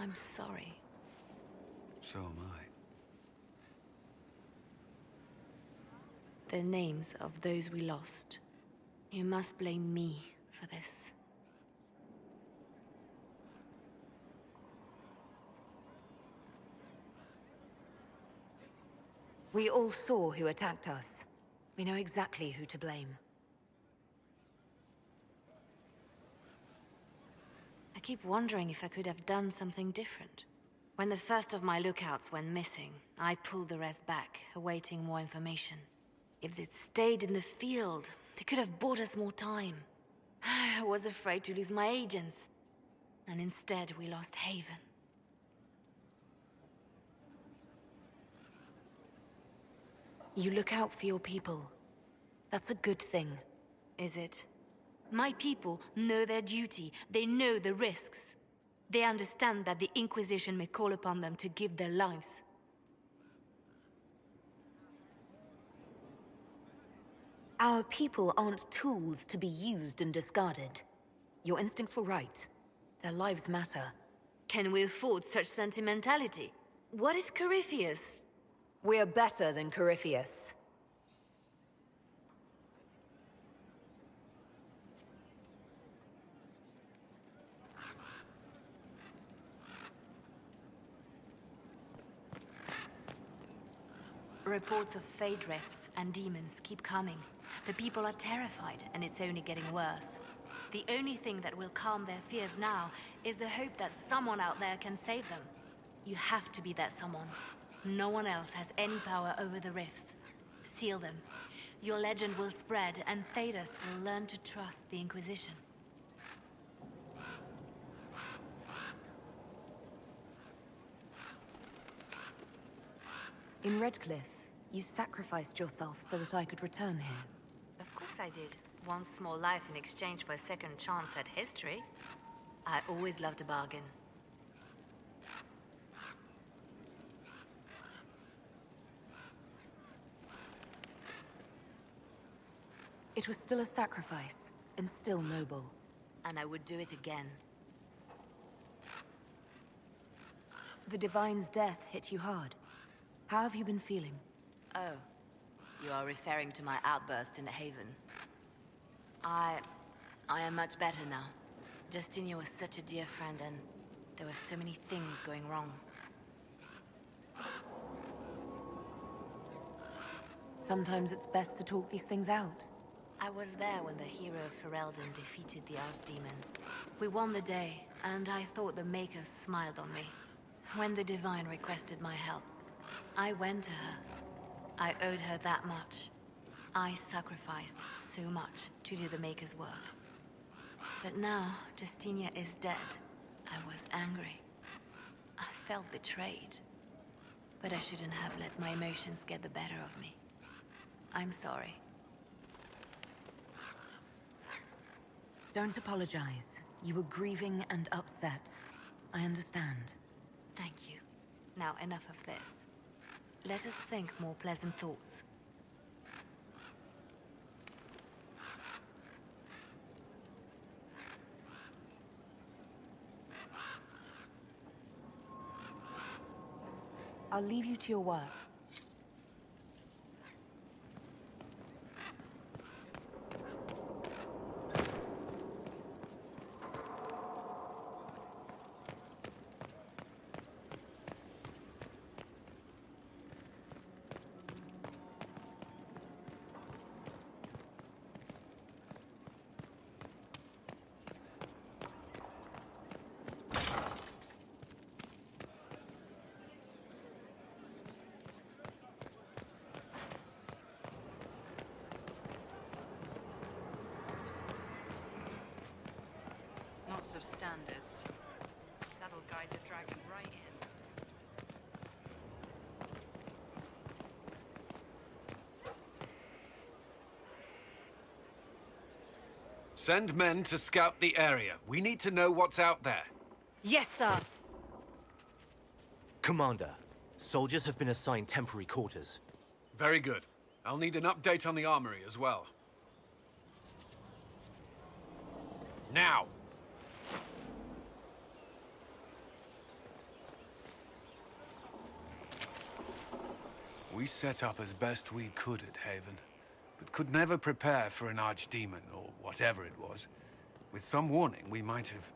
I'm sorry.
So am I.
The names of those we lost. You must blame me for this.
We all saw who attacked us. We know exactly who to blame.
I keep wondering if I could have done something different. When the first of my lookouts went missing, I pulled the rest back, awaiting more information. If they'd stayed in the field, they could have bought us more time. I was afraid to lose my agents. And instead, we lost Haven.
You look out for your people. That's a good thing.
Is it? My people know their duty. They know the risks. They understand that the Inquisition may call upon them to give their lives.
Our people aren't tools to be used and discarded. Your instincts were right. Their lives matter.
Can we afford such sentimentality? What if Corypheus...
We're better than Corypheus.
Reports of fade rifts and demons keep coming. The people are terrified, and it's only getting worse. The only thing that will calm their fears now is the hope that someone out there can save them. You have to be that someone. No one else has any power over the rifts. Seal them. Your legend will spread, and Thedas will learn to trust the Inquisition.
In Redcliffe, you sacrificed yourself so that I could return here.
Of course I did. One small life in exchange for a second chance at history. I always loved a bargain.
It was still a sacrifice, and still noble.
And I would do it again.
The Divine's death hit you hard. How have you been feeling?
Oh, you are referring to my outburst in Haven. I am much better now. Justinia was such a dear friend, and there were so many things going wrong.
Sometimes it's best to talk these things out.
I was there when the hero of Ferelden defeated the Archdemon. We won the day, and I thought the Maker smiled on me. When the Divine requested my help, I went to her. I owed her that much. I sacrificed so much to do the Maker's work. But now, Justinia is dead. I was angry. I felt betrayed. But I shouldn't have let my emotions get the better of me. I'm sorry.
Don't apologize. You were grieving and upset. I understand.
Thank you. Now enough of this. Let us think more pleasant thoughts.
I'll leave you to your work.
Lots of standards. That'll guide the dragon right in.
Send men to scout the area. We need to know what's out there.
Yes, sir.
Commander, soldiers have been assigned temporary quarters.
Very good. I'll need an update on the armory as well. Now!
We set up as best we could at Haven, but could never prepare for an archdemon, or whatever it was. With some warning, we might have...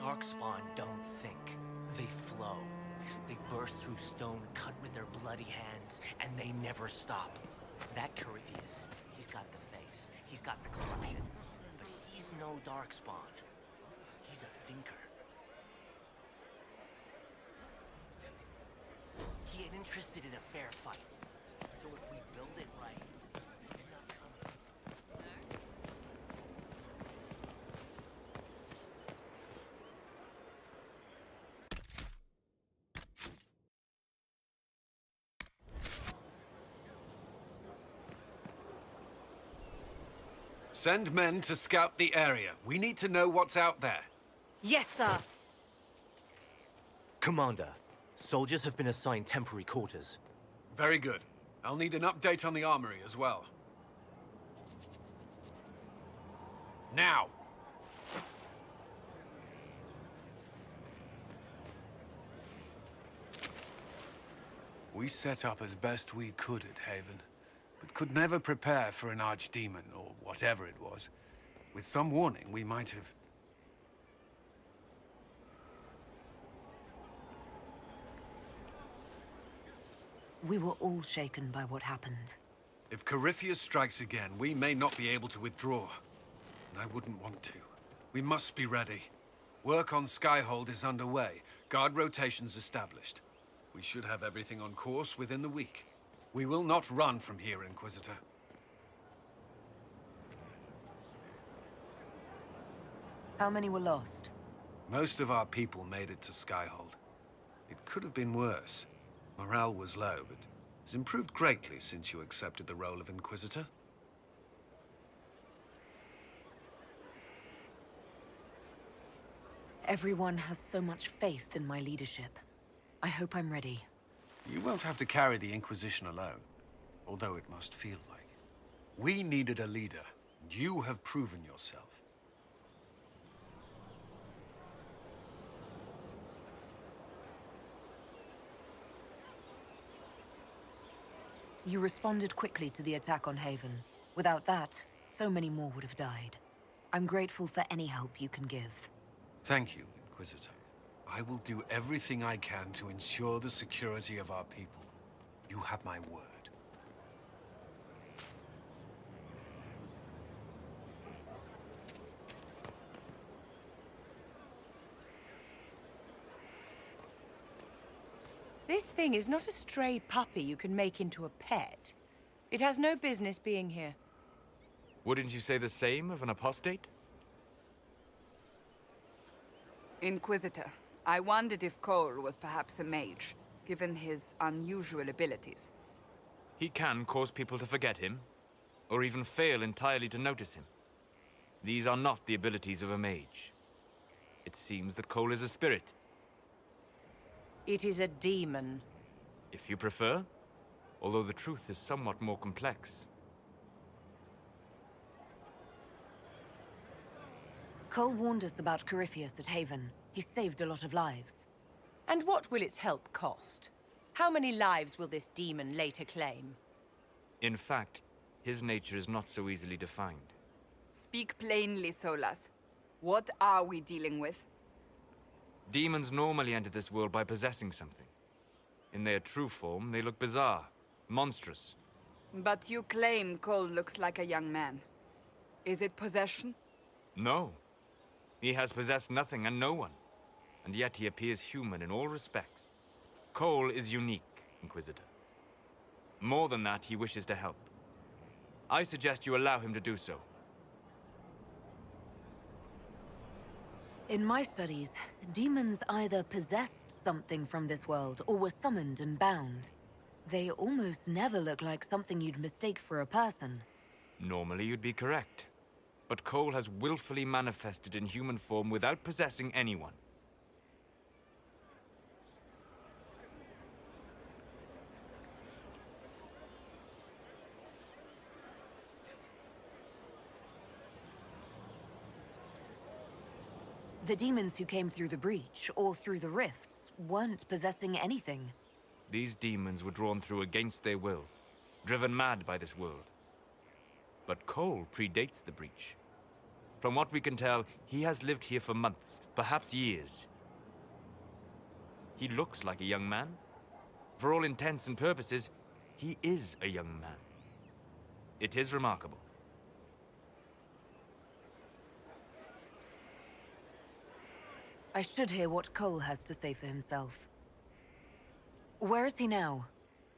Darkspawn don't think. They flow. They burst through stone cut with their bloody hands, and they never stop. That Corypheus, he's got the face, he's got the corruption, but he's no Darkspawn. He's a thinker. He ain't interested in a fair fight. So if we build it right, he's not coming.
Send men to scout the area. We need to know what's out there.
Yes, sir.
Commander, soldiers have been assigned temporary quarters.
Very good. I'll need an update on the armory as well. Now! We set up as best we could at Haven, but could never prepare for an archdemon, or whatever it was. With some warning, we might have...
We were all shaken by what happened.
If Corypheus strikes again, we may not be able to withdraw. And I wouldn't want to. We must be ready. Work on Skyhold is underway. Guard rotations established. We should have everything on course within the week. We will not run from here, Inquisitor.
How many were lost?
Most of our people made it to Skyhold. It could have been worse. Morale was low, but has improved greatly since you accepted the role of Inquisitor.
Everyone has so much faith in my leadership. I hope I'm ready.
You won't have to carry the Inquisition alone, although it must feel like it. We needed a leader, and you have proven yourself.
You responded quickly to the attack on Haven. Without that, so many more would have died. I'm grateful for any help you can give.
Thank you, Inquisitor. I will do everything I can to ensure the security of our people. You have my word.
This thing is not a stray puppy you can make into a pet. It has no business being here.
Wouldn't you say the same of an apostate?
Inquisitor, I wondered if Cole was perhaps a mage, given his unusual abilities.
He can cause people to forget him, or even fail entirely to notice him. These are not the abilities of a mage. It seems that Cole is a spirit.
It is a demon.
If you prefer, although the truth is somewhat more complex.
Cole warned us about Corypheus at Haven. He saved a lot of lives.
And what will its help cost? How many lives will this demon later claim?
In fact, his nature is not so easily defined.
Speak plainly, Solas. What are we dealing with?
Demons normally enter this world by possessing something. In their true form, they look bizarre, monstrous.
But you claim Cole looks like a young man. Is it possession?
No. He has possessed nothing and no one. And yet he appears human in all respects. Cole is unique, Inquisitor. More than that, he wishes to help. I suggest you allow him to do so.
In my studies, demons either possessed something from this world or were summoned and bound. They almost never look like something you'd mistake for a person.
Normally you'd be correct. But Cole has willfully manifested in human form without possessing anyone.
The demons who came through the breach, or through the rifts, weren't possessing anything.
These demons were drawn through against their will, driven mad by this world. But Cole predates the breach. From what we can tell, he has lived here for months, perhaps years. He looks like a young man. For all intents and purposes, he is a young man. It is remarkable.
I should hear what Cole has to say for himself. Where is he now?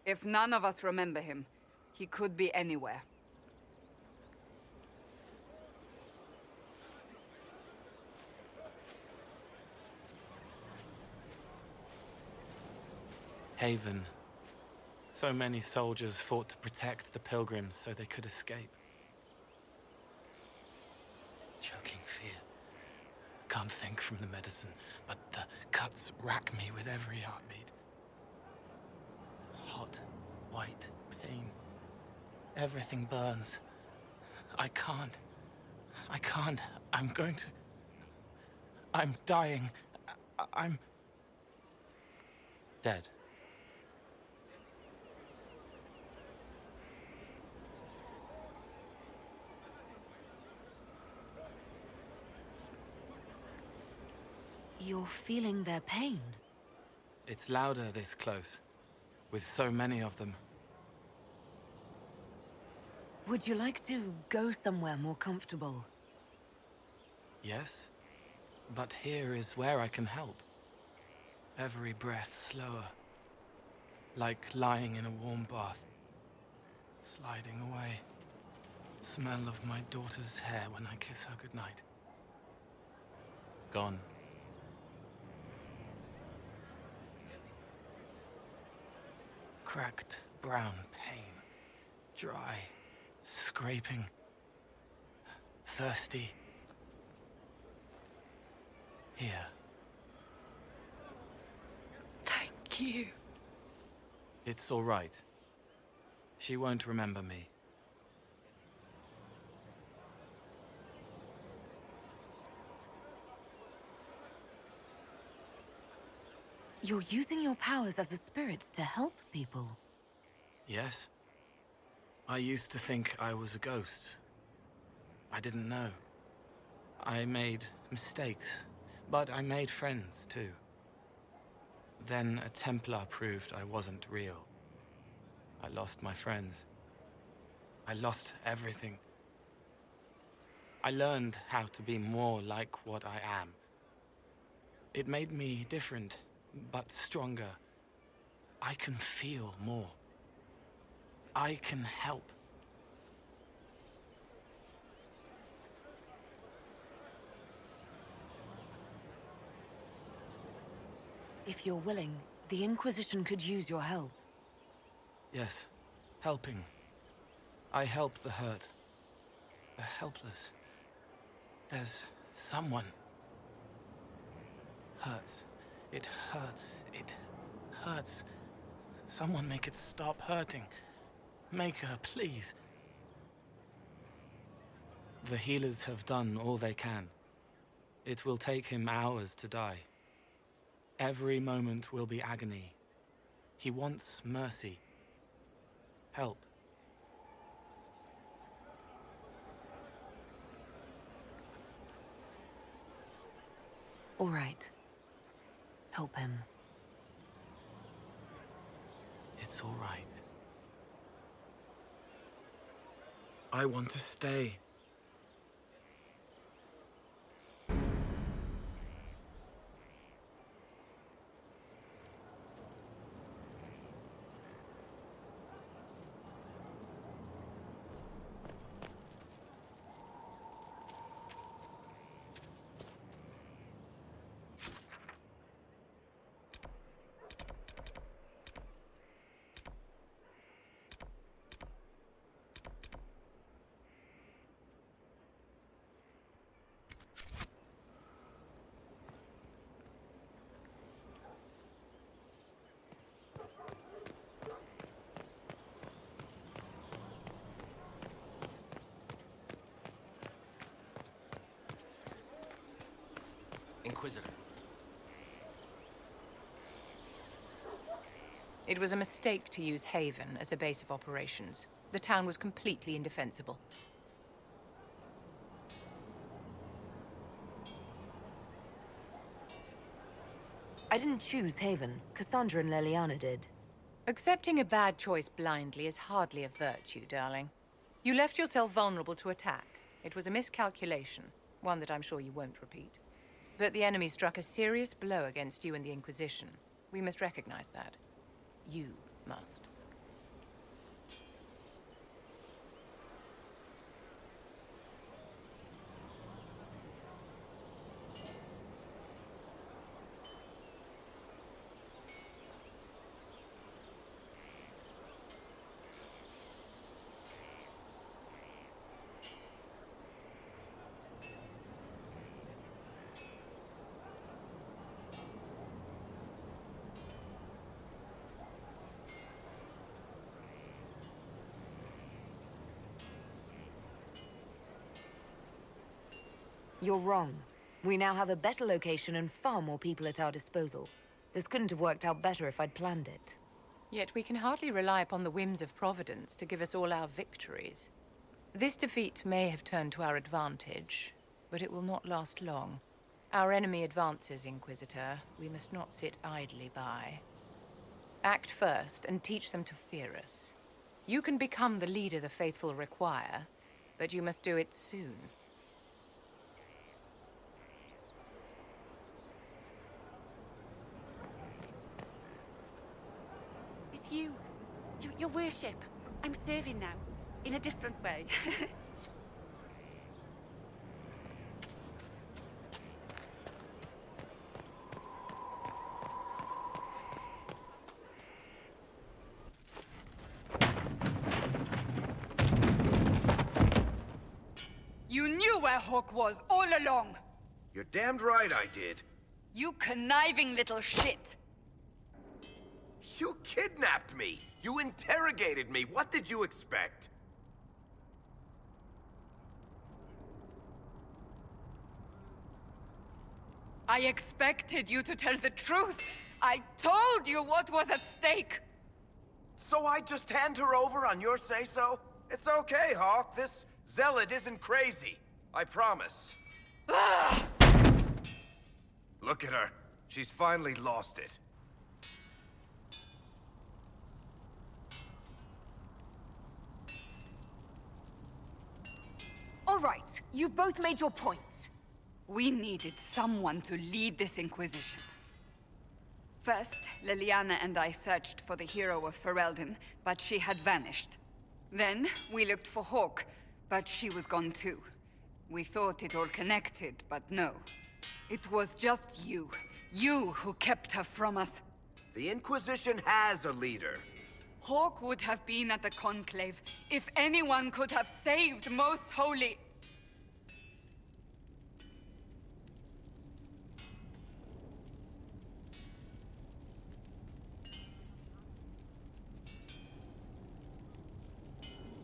If none of us remember him, he could be anywhere.
Haven. So many soldiers fought to protect the pilgrims so they could escape. Choking fear. Can't think from the medicine, but the cuts rack me with every heartbeat. Hot, white pain. Everything burns. I can't. I'm going to... I'm dying. I'm... dead.
You're feeling their pain?
It's louder this close, with so many of them.
Would you like to go somewhere more comfortable?
Yes, but here is where I can help. Every breath slower, like lying in a warm bath, sliding away. Smell of my daughter's hair when I kiss her goodnight. Gone. Cracked brown pain, dry, scraping, thirsty. Here.
Thank you.
It's all right. She won't remember me.
You're using your powers as a spirit to help people.
Yes? I used to think I was a ghost. I didn't know. I made mistakes, but I made friends too. Then a Templar proved I wasn't real. I lost my friends. I lost everything. I learned how to be more like what I am. It made me different, but stronger. I can feel more. I can help.
If you're willing, the Inquisition could use your help.
Yes, helping. I help the hurt, the helpless. There's someone. Hurts. It hurts. It hurts. Someone make it stop hurting. Make her, please. The healers have done all they can. It will take him hours to die. Every moment will be agony. He wants mercy. Help.
All right. Help him.
It's all right. I want to stay.
Inquisitor.
It was a mistake to use Haven as a base of operations. The town was completely indefensible.
I didn't choose Haven. Cassandra and Leliana did.
Accepting a bad choice blindly is hardly a virtue, darling. You left yourself vulnerable to attack. It was a miscalculation, one that I'm sure you won't repeat. But the enemy struck a serious blow against you and the Inquisition. We must recognize that. You must.
You're wrong. We now have a better location and far more people at our disposal. This couldn't have worked out better if I'd planned it.
Yet we can hardly rely upon the whims of Providence to give us all our victories. This defeat may have turned to our advantage, but it will not last long. Our enemy advances, Inquisitor. We must not sit idly by. Act first and teach them to fear us. You can become the leader the faithful require, but you must do it soon.
You. Your worship. I'm serving now. In a different way.
You knew where Hawk was all along!
You're damned right I did.
You conniving little shit!
You kidnapped me! You interrogated me! What did you expect?
I expected you to tell the truth! I told you what was at stake!
So I just hand her over on your say-so? It's okay, Hawk. This zealot isn't crazy. I promise. Look at her. She's finally lost it.
All right, you've both made your points.
We needed someone to lead this Inquisition. First, Leliana and I searched for the hero of Ferelden, but she had vanished. Then, we looked for Hawk, but she was gone too. We thought it all connected, but no. It was just you. You who kept her from us.
The Inquisition has a leader.
Hawk would have been at the Conclave if anyone could have saved Most Holy.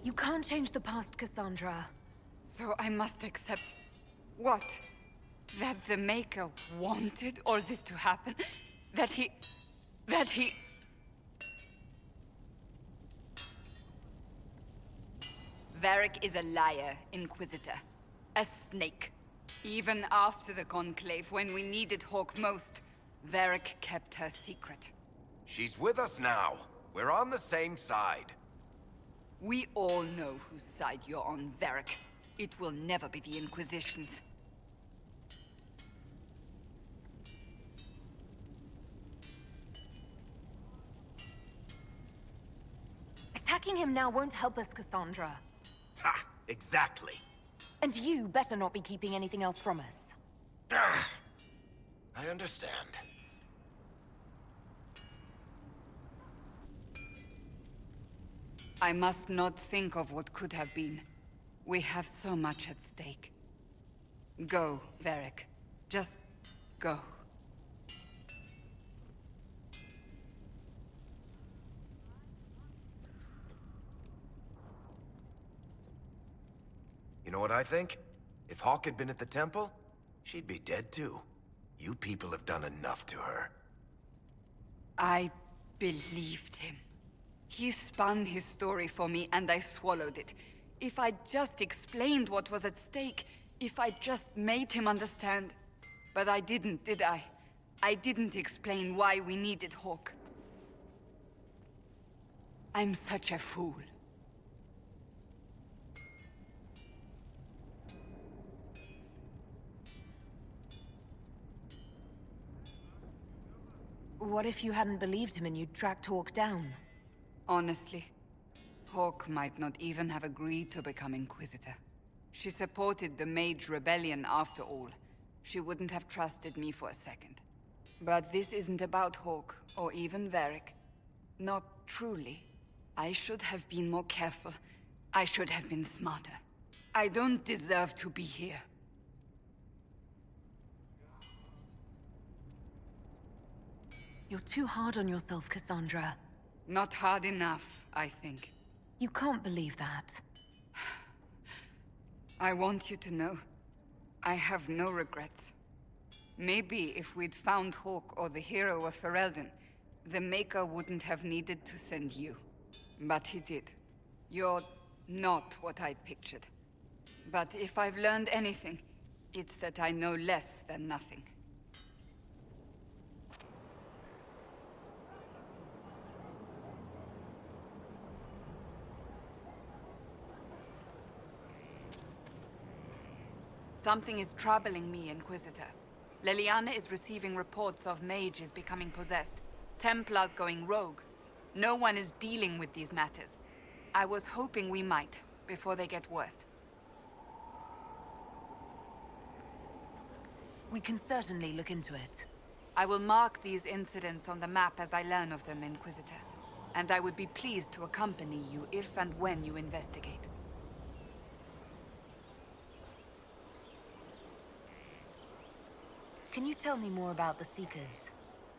You can't change the past, Cassandra.
So I must accept... what? That the Maker wanted all this to happen? That he... Varric is a liar, Inquisitor. A snake. Even after the Conclave, when we needed Hawk most, Varric kept her secret.
She's with us now. We're on the same side.
We all know whose side you're on, Varric. It will never be the Inquisition's.
Attacking him now won't help us, Cassandra.
Ha! Exactly.
And you better not be keeping anything else from us.
I understand.
I must not think of what could have been. We have so much at stake. Go, Varric. Just go.
You know what I think? If Hawk had been at the temple, she'd be dead too. You people have done enough to her.
I believed him. He spun his story for me, and I swallowed it. If I just explained what was at stake, if I just made him understand. But I didn't, did I? I didn't explain why we needed Hawk. I'm such a fool.
What if you hadn't believed him and you'd tracked Hawk down?
Honestly, Hawk might not even have agreed to become Inquisitor. She supported the Mage Rebellion after all. She wouldn't have trusted me for a second. But this isn't about Hawk, or even Varric. Not truly. I should have been more careful. I should have been smarter. I don't deserve to be here.
You're too hard on yourself, Cassandra.
Not hard enough, I think.
You can't believe that.
I want you to know, I have no regrets. Maybe if we'd found Hawk or the hero of Ferelden, the Maker wouldn't have needed to send you. But he did. You're not what I'd pictured. But if I've learned anything, it's that I know less than nothing. Something is troubling me, Inquisitor. Leliana is receiving reports of mages becoming possessed, Templars going rogue. No one is dealing with these matters. I was hoping we might, before they get worse.
We can certainly look into it.
I will mark these incidents on the map as I learn of them, Inquisitor. And I would be pleased to accompany you if and when you investigate.
Can you tell me more about the Seekers?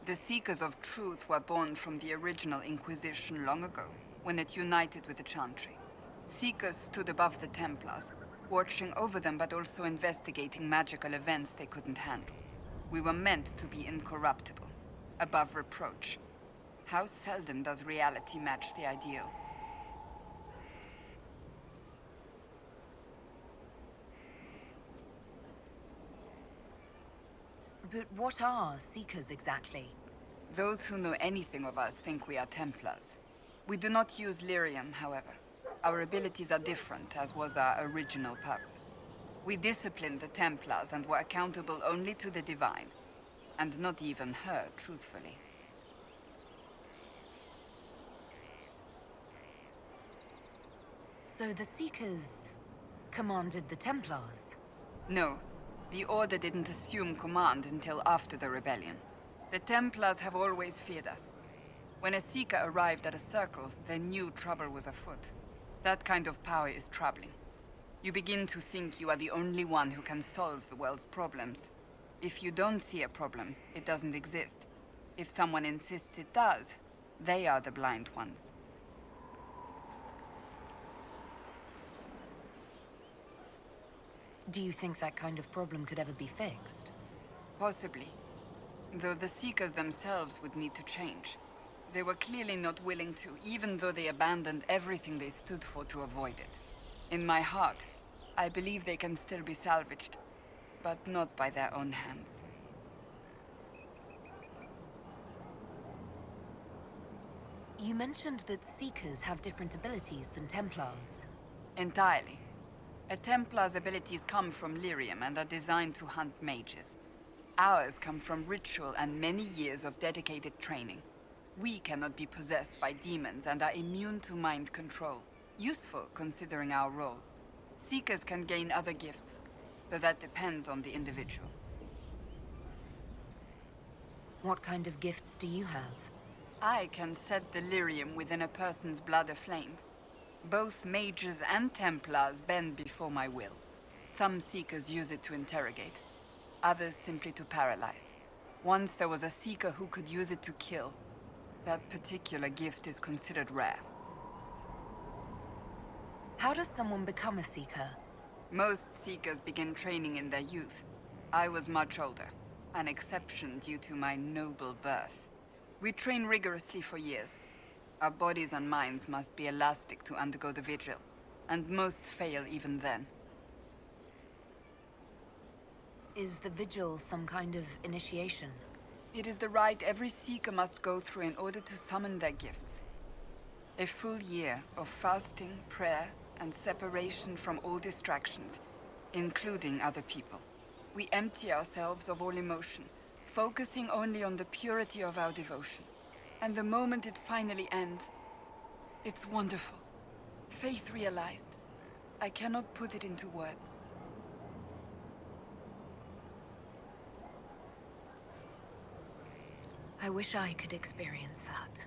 The Seekers of Truth were born from the original Inquisition long ago, when it united with the Chantry. Seekers stood above the Templars, watching over them but also investigating magical events they couldn't handle. We were meant to be incorruptible, above reproach. How seldom does reality match the ideal?
But what are Seekers exactly?
Those who know anything of us think we are Templars. We do not use lyrium, however. Our abilities are different, as was our original purpose. We disciplined the Templars and were accountable only to the Divine. And not even her, truthfully.
So the Seekers commanded the Templars?
No. The Order didn't assume command until after the rebellion. The Templars have always feared us. When a Seeker arrived at a circle, they knew trouble was afoot. That kind of power is troubling. You begin to think you are the only one who can solve the world's problems. If you don't see a problem, it doesn't exist. If someone insists it does, they are the blind ones.
Do you think that kind of problem could ever be fixed?
Possibly. Though the Seekers themselves would need to change. They were clearly not willing to, even though they abandoned everything they stood for to avoid it. In my heart, I believe they can still be salvaged, but not by their own hands.
You mentioned that Seekers have different abilities than Templars.
Entirely. A Templar's abilities come from lyrium and are designed to hunt mages. Ours come from ritual and many years of dedicated training. We cannot be possessed by demons and are immune to mind control. Useful, considering our role. Seekers can gain other gifts, though that depends on the individual.
What kind of gifts do you have?
I can set the lyrium within a person's blood aflame. Both mages and Templars bend before my will. Some Seekers use it to interrogate, others simply to paralyze. Once there was a Seeker who could use it to kill. That particular gift is considered rare.
How does someone become a Seeker?
Most Seekers begin training in their youth. I was much older, an exception due to my noble birth. We train rigorously for years. Our bodies and minds must be elastic to undergo the vigil, and most fail even then.
Is the vigil some kind of initiation?
It is the rite every Seeker must go through in order to summon their gifts. A full year of fasting, prayer, and separation from all distractions, including other people. We empty ourselves of all emotion, focusing only on the purity of our devotion. And the moment it finally ends, it's wonderful. Faith realized. I cannot put it into words.
I wish I could experience that.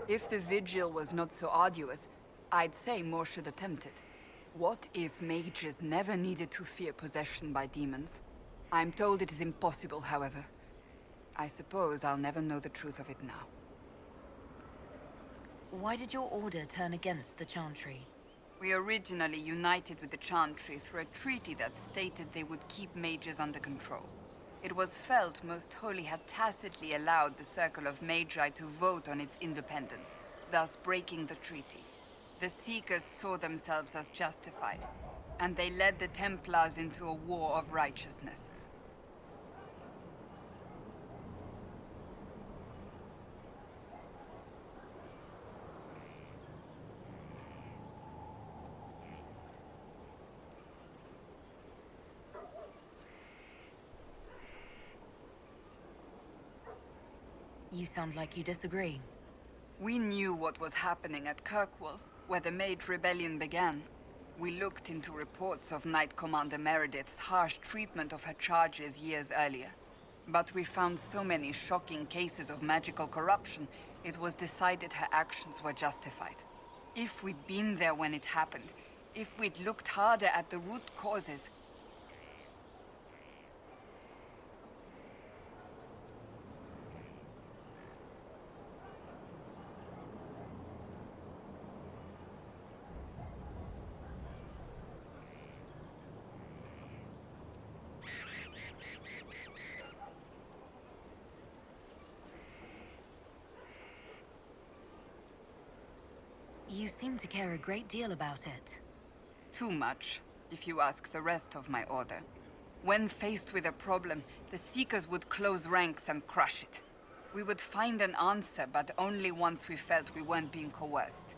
If the vigil was not so arduous, I'd say more should attempt it. What if mages never needed to fear possession by demons? I'm told it is impossible, however. I suppose I'll never know the truth of it now.
Why did your order turn against the Chantry?
We originally united with the Chantry through a treaty that stated they would keep mages under control. It was felt Most Holy had tacitly allowed the Circle of Magi to vote on its independence, thus breaking the treaty. The Seekers saw themselves as justified, and they led the Templars into a war of righteousness.
You sound like you disagree.
We knew what was happening at Kirkwall, where the Mage Rebellion began. We looked into reports of Knight Commander Meredith's harsh treatment of her charges years earlier. But we found so many shocking cases of magical corruption, it was decided her actions were justified. If we'd been there when it happened, if we'd looked harder at the root causes,
You seem to care a great deal about it.
too much, if you ask the rest of my order. When faced with a problem, the Seekers would close ranks and crush it. We would find an answer, but only once we felt we weren't being coerced.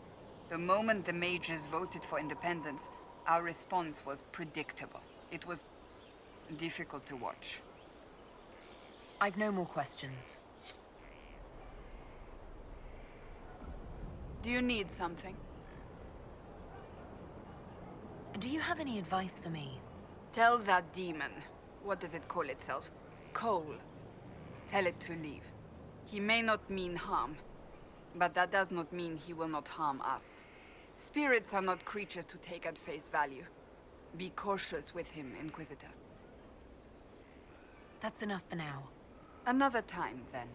The moment the mages voted for independence, our response was predictable. It was difficult to watch.
I've no more questions.
Do you need something?
Do you have any advice for me?
Tell that demon, what does it call itself? Cole. Tell it to leave. He may not mean harm, but that does not mean he will not harm us. Spirits are not creatures to take at face value. Be cautious with him, Inquisitor.
That's enough for now.
Another time, then.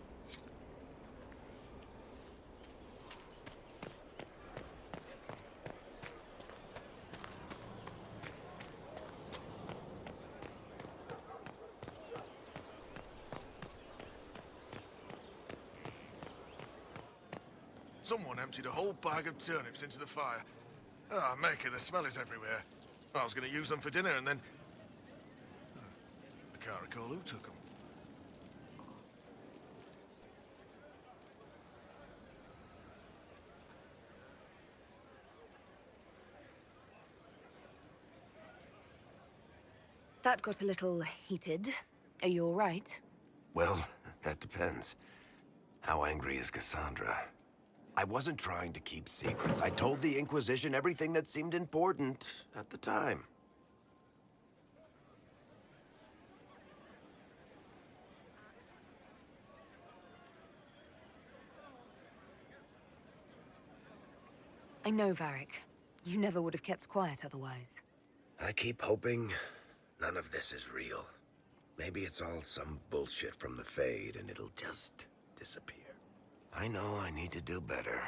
Someone emptied a whole bag of turnips into the fire. Ah, Maker, the smell is everywhere. I was going to use them for dinner and then... I can't recall who took them.
That got a little heated. Are you all right?
Well, that depends. How angry is Cassandra? I wasn't trying to keep secrets. I told the Inquisition everything that seemed important at the time.
I know, Varric. You never would have kept quiet otherwise.
I keep hoping none of this is real. Maybe it's all some bullshit from the Fade and it'll just disappear. I know I need to do better.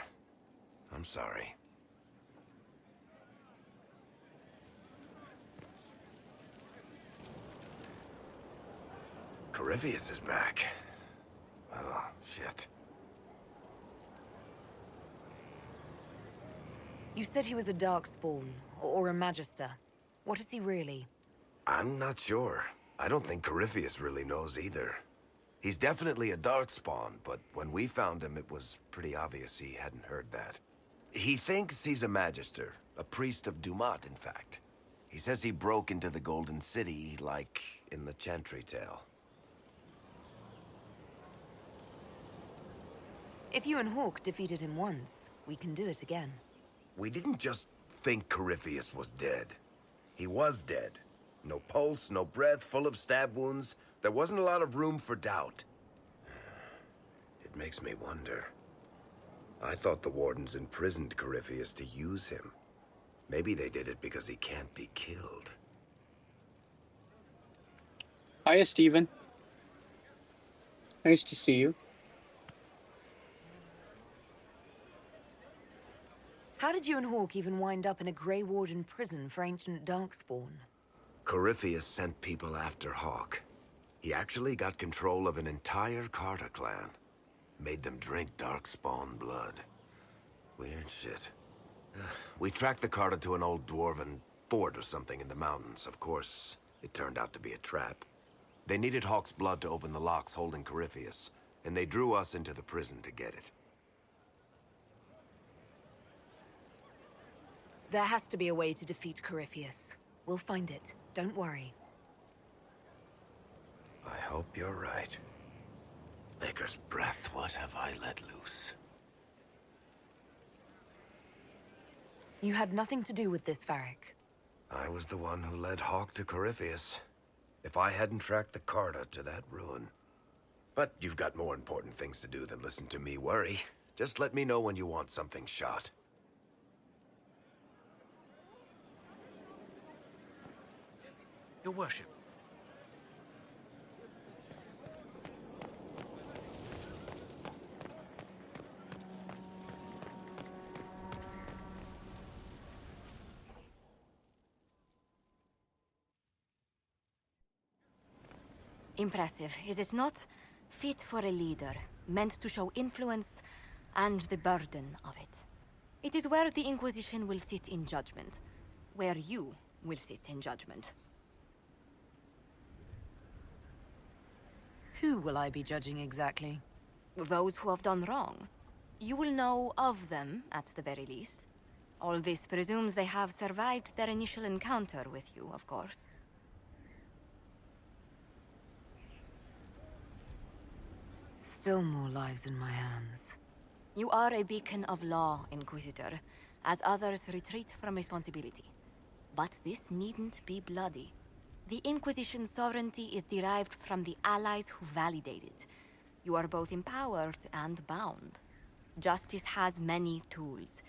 I'm sorry. Corypheus is back. Oh, shit.
You said he was a Darkspawn, or a Magister. What is he really?
I'm not sure. I don't think Corypheus really knows either. He's definitely a darkspawn, but when we found him, it was pretty obvious he hadn't heard that. He thinks he's a magister, a priest of Dumat, in fact. He says he broke into the Golden City, like in the Chantry tale.
If you and Hawk defeated him once, we can do it again.
We didn't just think Corypheus was dead. He was dead. No pulse, no breath, full of stab wounds. There wasn't a lot of room for doubt. It makes me wonder. I thought the Wardens imprisoned Corypheus to use him. Maybe they did it because he can't be killed.
Hiya, Steven. Nice to see you.
How did you and Hawk even wind up in a Grey Warden prison for ancient Darkspawn?
Corypheus sent people after Hawk. He actually got control of an entire Carta clan. Made them drink Darkspawn blood. Weird shit. We tracked the Carta to an old dwarven fort or something in the mountains. Of course, it turned out to be a trap. They needed Hawk's blood to open the locks holding Corypheus, and they drew us into the prison to get it.
There has to be a way to defeat Corypheus. We'll find it. Don't worry.
I hope you're right. Maker's breath, what have I let loose?
You had nothing to do with this, Varric.
I was the one who led Hawk to Corypheus. If I hadn't tracked the Carta to that ruin. But you've got more important things to do than listen to me worry. Just let me know when you want something shot.
Your worship.
Impressive, is it not? Fit for a leader, meant to show influence and the burden of it. It is where the Inquisition will sit in judgment, where you will sit in judgment.
Who will I be judging exactly?
Those who have done wrong. You will know of them, at the very least. All this presumes they have survived their initial encounter with you, of course.
Still more lives in my hands.
You are a beacon of law, Inquisitor, as others retreat from responsibility. But this needn't be bloody. The Inquisition's sovereignty is derived from the allies who validate it. You are both empowered and bound. Justice has many tools.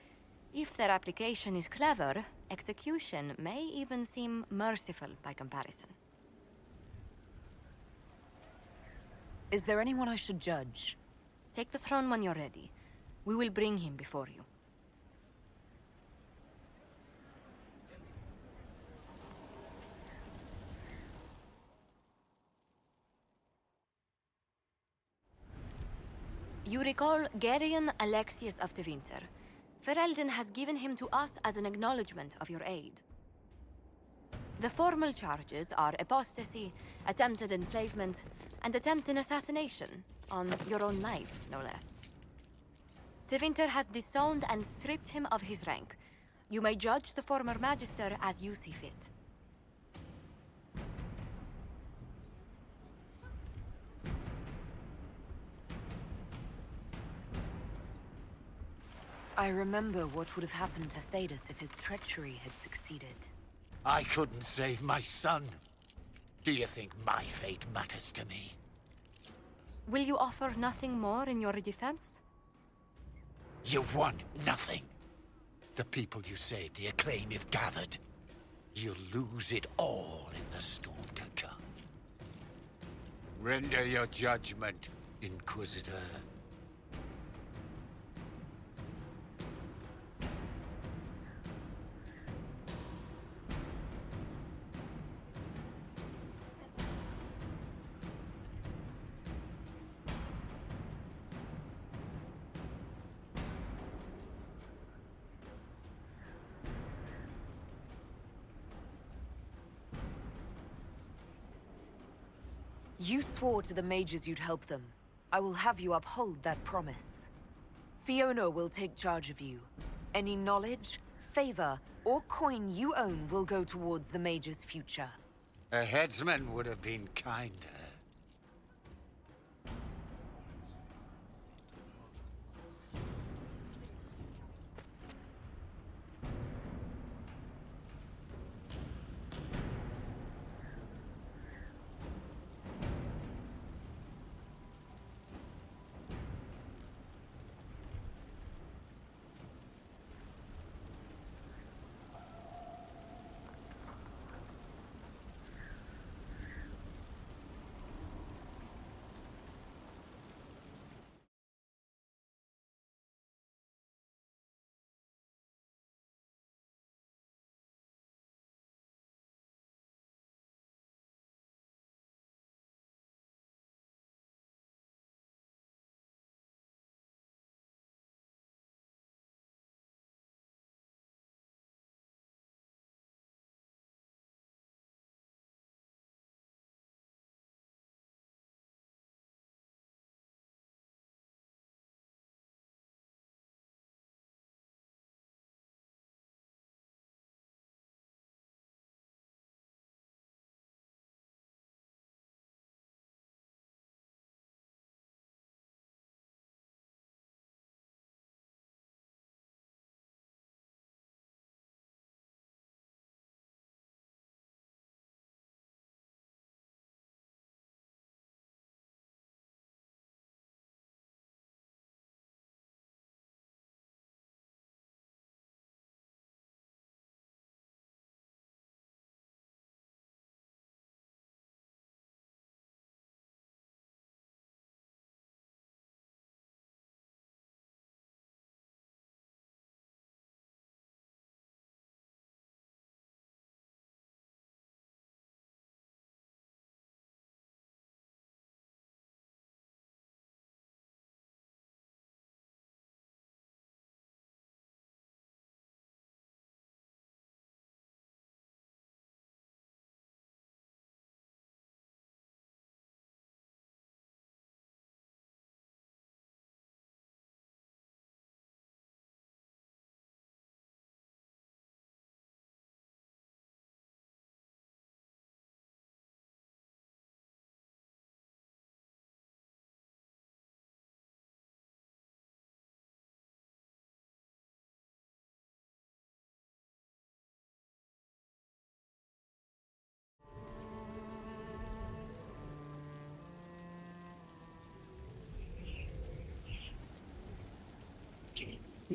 If their application is clever, execution may even seem merciful by comparison.
Is there anyone I should judge?
Take the throne when you're ready. We will bring him before you. You recall Gerion Alexius of the Winter. Ferelden has given him to us as an acknowledgement of your aid. The formal charges are apostasy, attempted enslavement, and attempted assassination, on your own life, no less. De Winter has disowned and stripped him of his rank. You may judge the former Magister as you see fit.
I remember what would have happened to Thedas if his treachery had succeeded.
I couldn't save my son. Do you think my fate matters to me?
Will you offer nothing more in your defense?
You've won nothing. The people you saved, the acclaim you've gathered. You'll lose it all in the storm to come. Render your judgment, Inquisitor.
You swore to the mages you'd help them. I will have you uphold that promise. Fiona will take charge of you. Any knowledge, favor, or coin you own will go towards the mage's future.
A headsman would have been kinder.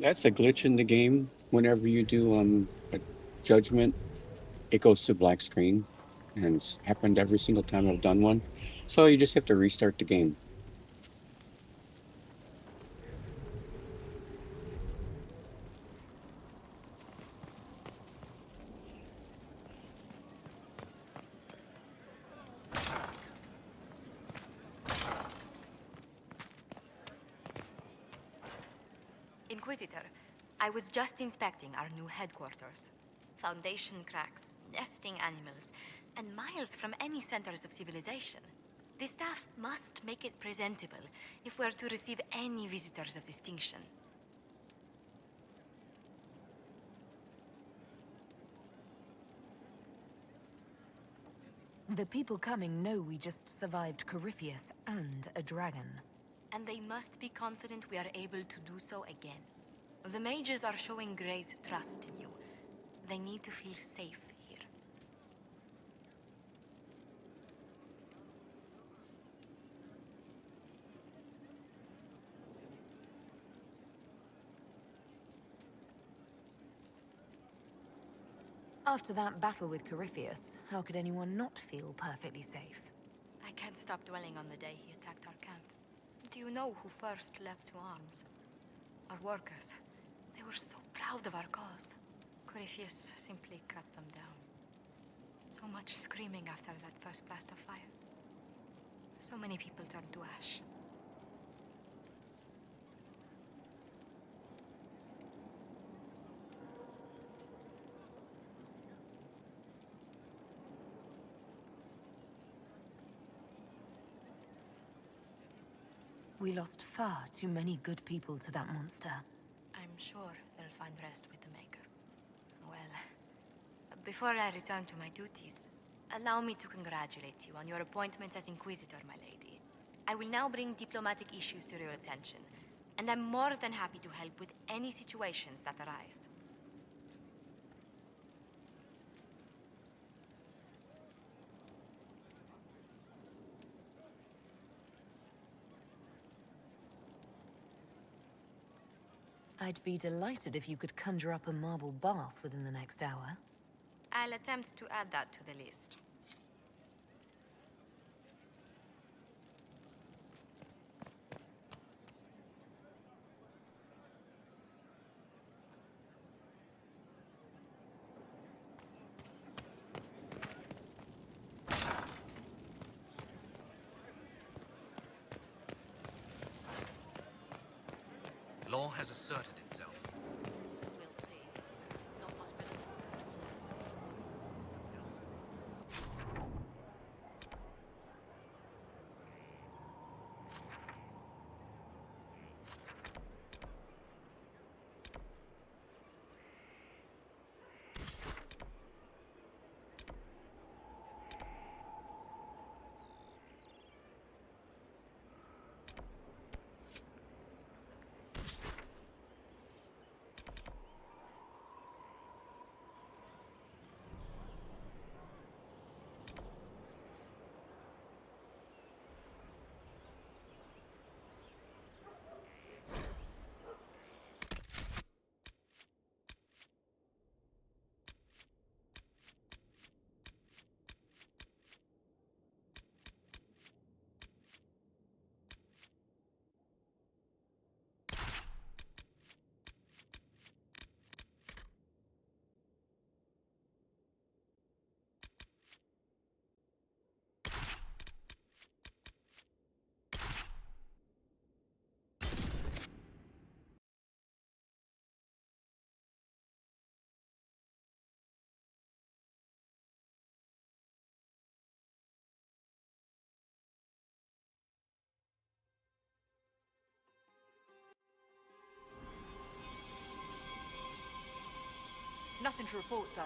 That's a glitch in the game. Whenever you do a judgment, it goes to black screen. And it's happened every single time I've done one. So you just have to restart the game.
Inquisitor, I was just inspecting our new headquarters. Foundation cracks, nesting animals, and miles from any centers of civilization. The staff must make it presentable if we're to receive any visitors of distinction.
The people coming know we just survived Corypheus and a dragon.
And they must be confident we are able to do so again. The mages are showing great trust in you. They need to feel safe here.
After that battle with Corypheus, how could anyone not feel perfectly safe?
I can't stop dwelling on the day he attacked our camp. Do you know who first leapt to arms? Our workers. They were so proud of our cause. Corypheus simply cut them down. So much screaming after that first blast of fire. So many people turned to ash.
We lost far too many good people to that monster.
I'm sure they'll find rest with the Maker. Well, before I return to my duties, allow me to congratulate you on your appointment as Inquisitor, my lady. I will now bring diplomatic issues to your attention, and I'm more than happy to help with any situations that arise.
I'd be delighted if you could conjure up a marble bath within the next hour.
I'll attempt to add that to the list.
Law has asserted itself.
We'll see. Not much better.
Nothing to report, sir.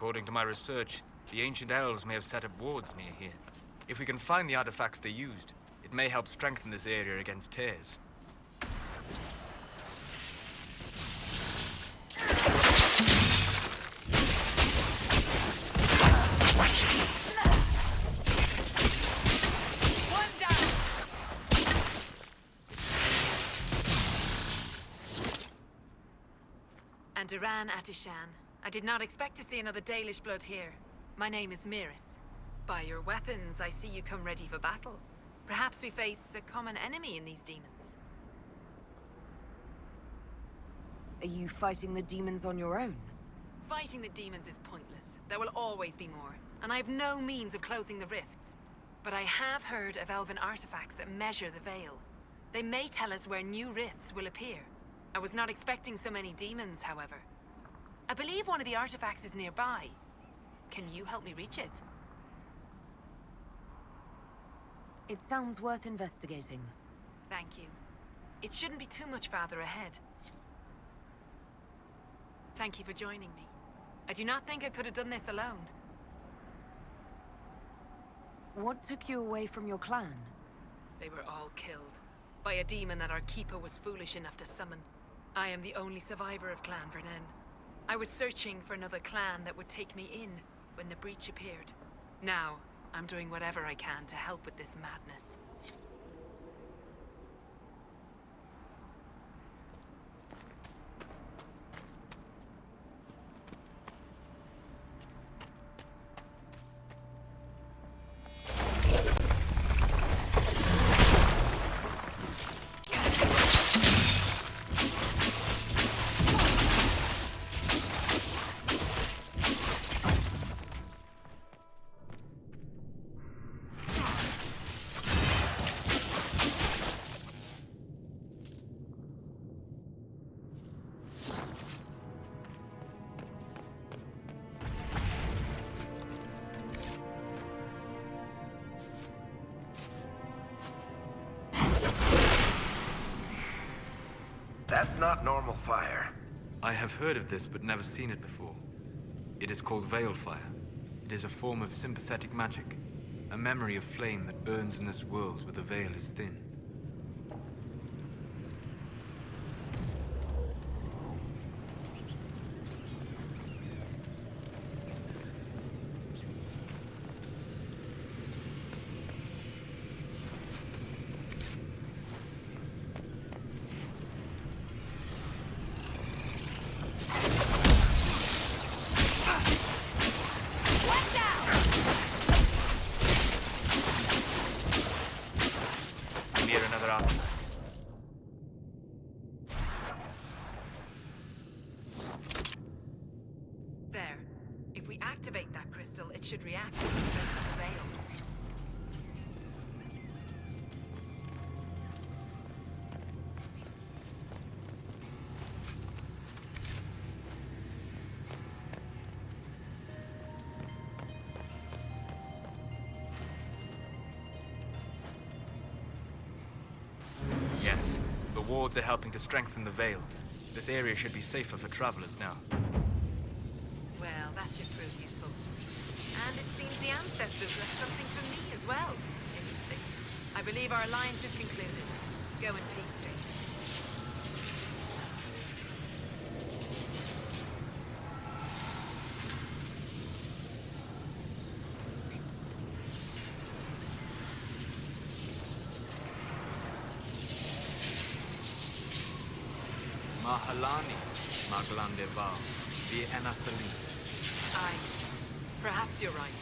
According to my research, the ancient elves may have set up wards near here. If we can find the artifacts they used, it may help strengthen this area against tears.
And Duran Atishan. I did not expect to see another Dalish blood here. My name is Miris. By your weapons, I see you come ready for battle. Perhaps we face a common enemy in these demons.
Are you fighting the demons on your own?
Fighting the demons is pointless. There will always be more, and I have no means of closing the rifts. But I have heard of elven artifacts that measure the veil. They may tell us where new rifts will appear. I was not expecting so many demons, however. I believe one of the artifacts is nearby. Can you help me reach it?
It sounds worth investigating.
Thank you. It shouldn't be too much farther ahead. Thank you for joining me. I do not think I could have done this alone.
What took you away from your clan?
They were all killed by a demon that our keeper was foolish enough to summon. I am the only survivor of Clan Vernen. I was searching for another clan that would take me in when the breach appeared. Now, I'm doing whatever I can to help with this madness.
That's not normal fire.
I have heard of this, but never seen it before. It is called Veil Fire. It is a form of sympathetic magic, a memory of flame that burns in this world where the veil is thin.
There. If we activate that crystal, it should react to the strength of the veil.
Yes, the wards are helping to strengthen the veil. This area should be safer for travelers now.
Well, that should prove useful. And it seems the ancestors left something for me as well. Interesting. I believe our alliance is concluded. Go in peace, stranger.
Mahalani, Maglandeval, the Enasali.
Aye. Perhaps you're right.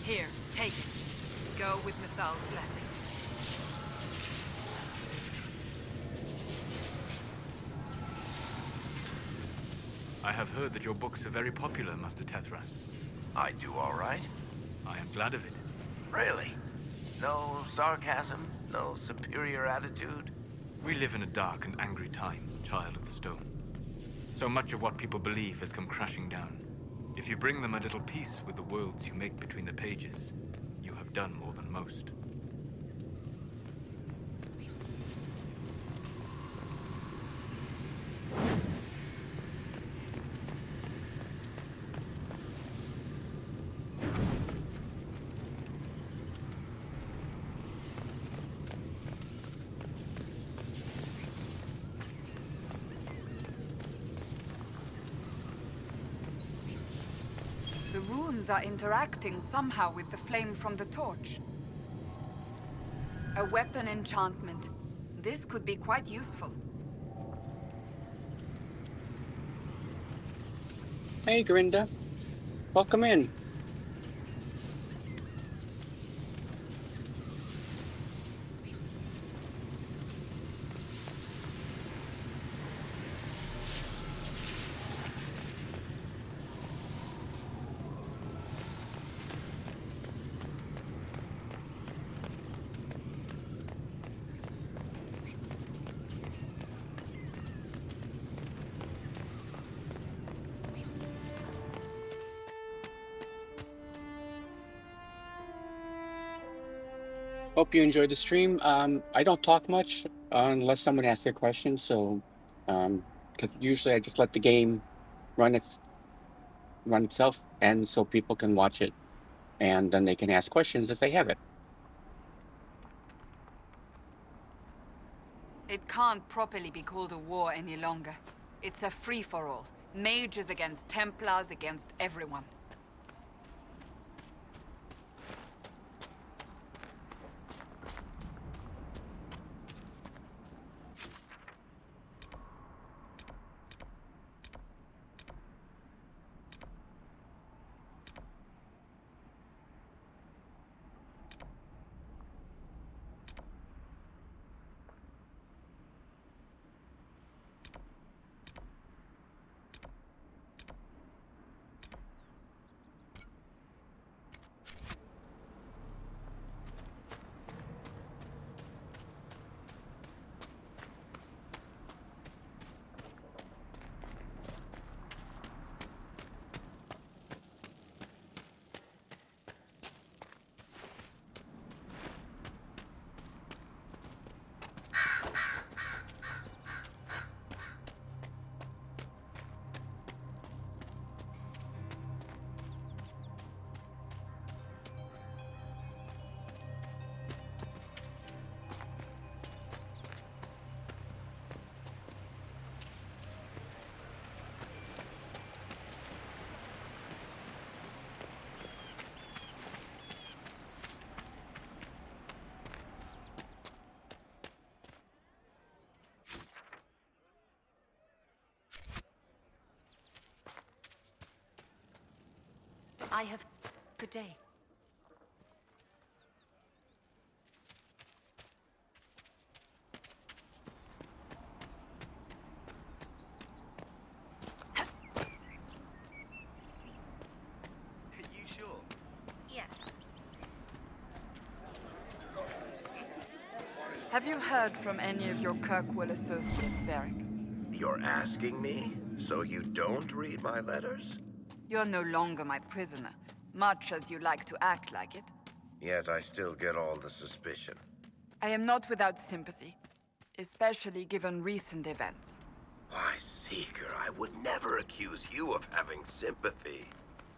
Here, take it. Go with Mithal's blessing.
I have heard that your books are very popular, Master Tethras.
I do all right.
I am glad of it.
Really? No sarcasm? No superior attitude?
We live in a dark and angry time, Child of the Stone. So much of what people believe has come crashing down. If you bring them a little peace with the worlds you make between the pages, you have done more than most.
The runes are interacting somehow with the flame from the torch. A weapon enchantment. This could be quite useful.
Hey, Grinda. Welcome in. Hope you enjoyed the stream. I don't talk much unless someone asks a question, so 'cause usually I just let the game run its run itself, and so people can watch it, and then they can ask questions if they have it.
It can't properly be called a war any longer. It's a free-for-all. Mages against Templars against everyone.
I have... Good day.
Are you sure?
Yes.
Have you heard from any of your Kirkwall associates, Varric?
You're asking me? So you don't read my letters?
You're no longer my prisoner, much as you like to act like it.
Yet I still get all the suspicion.
I am not without sympathy, especially given recent events.
Why, Seeker, I would never accuse you of having sympathy.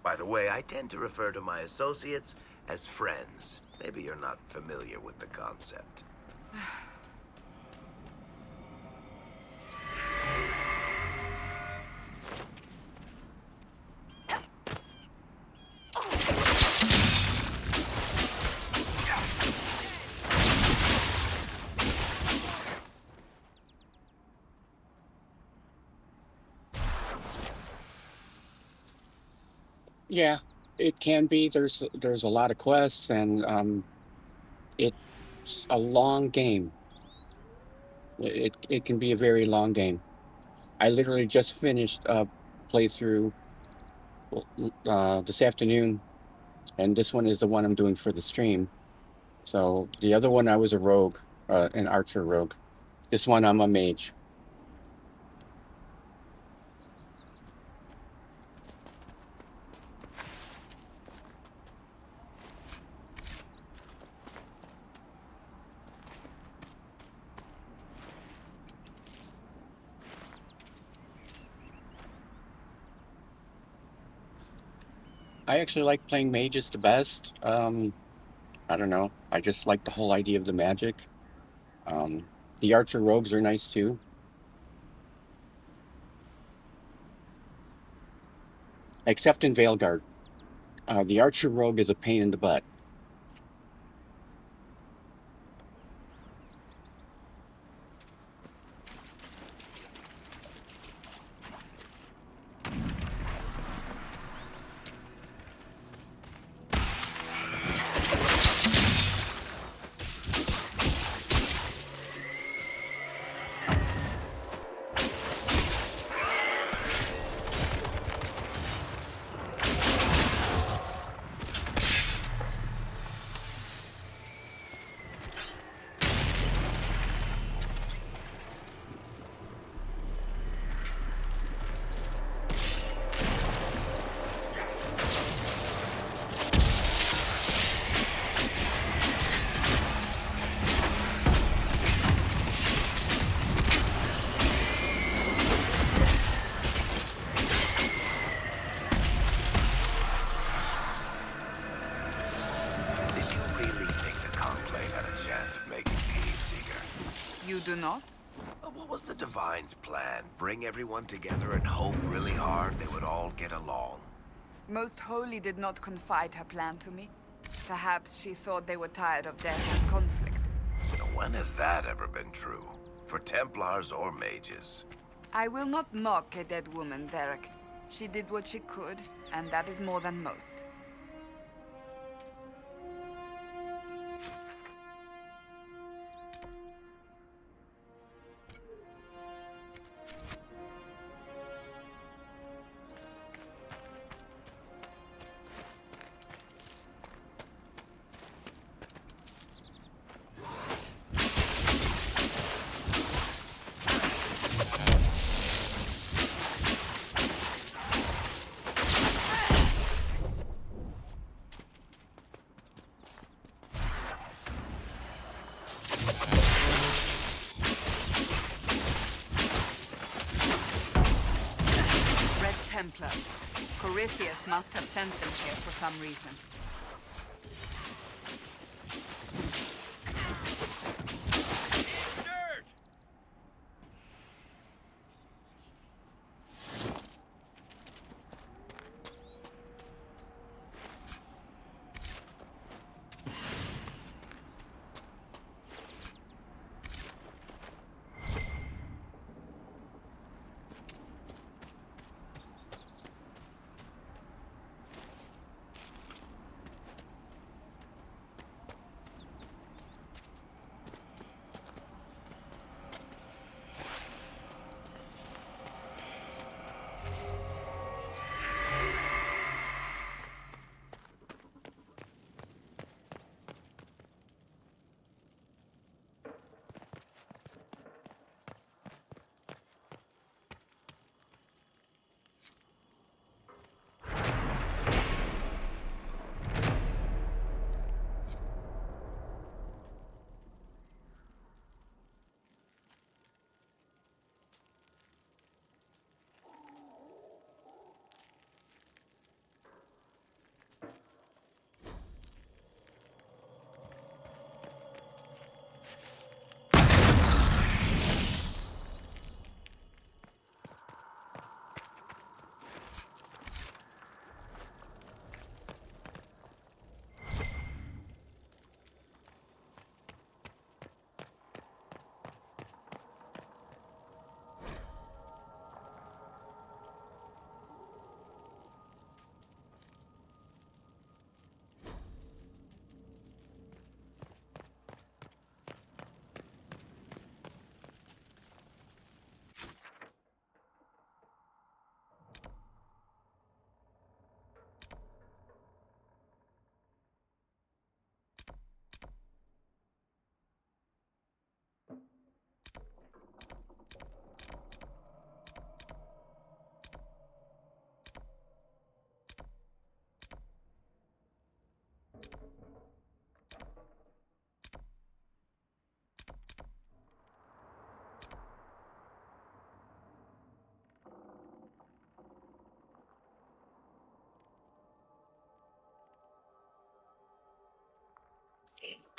By the way, I tend to refer to my associates as friends. Maybe you're not familiar with the concept.
Yeah, it can be. There's a lot of quests, and it's a long game. It can be a very long game. I literally just finished a playthrough this afternoon, and this one is the one I'm doing for the stream. So the other one I was a rogue, an archer rogue. This one I'm a mage. I actually like playing mages the best. I don't know. I just like the whole idea of the magic. The archer rogues are nice too. Except in Veilguard. The archer rogue is a pain in the butt.
do not?
What was the Divine's plan? Bring everyone together and hope really hard they would all get along?
Most Holy did not confide her plan to me. Perhaps she thought they were tired of death and conflict.
When has that ever been true? For Templars or mages?
I will not mock a dead woman, Varric. She did what she could, and that is more than most. Templar. Corypheus must have sent them here for some reason.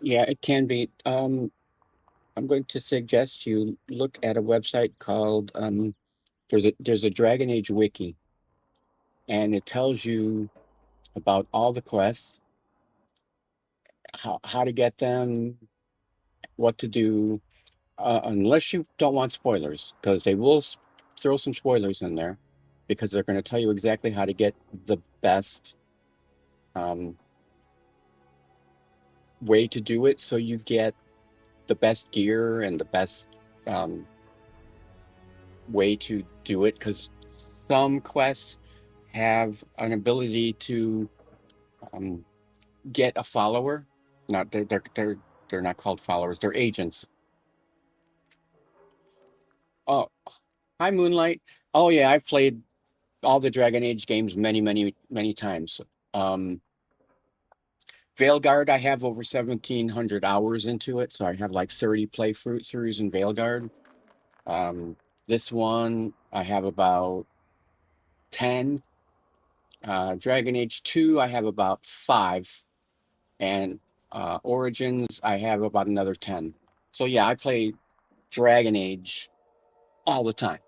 Yeah, it can be. I'm going to suggest you look at a website called there's a Dragon Age wiki, and it tells you about all the quests, how to get them, what to do, unless you don't want spoilers, because they will throw some spoilers in there, because they're going to tell you exactly how to get the best way to do it, so you get the best gear and the best way to do it, because some quests have an ability to get a follower. Not they're not called followers, they're agents. Oh, hi Moonlight. Oh yeah, I've played all the Dragon Age games many times. Veilguard, I have over 1,700 hours into it, so I have like 30 playthroughs in Veilguard. This one I have about 10. Dragon Age 2 I have about 5, and Origins I have about another 10. So yeah, I play Dragon Age all the time.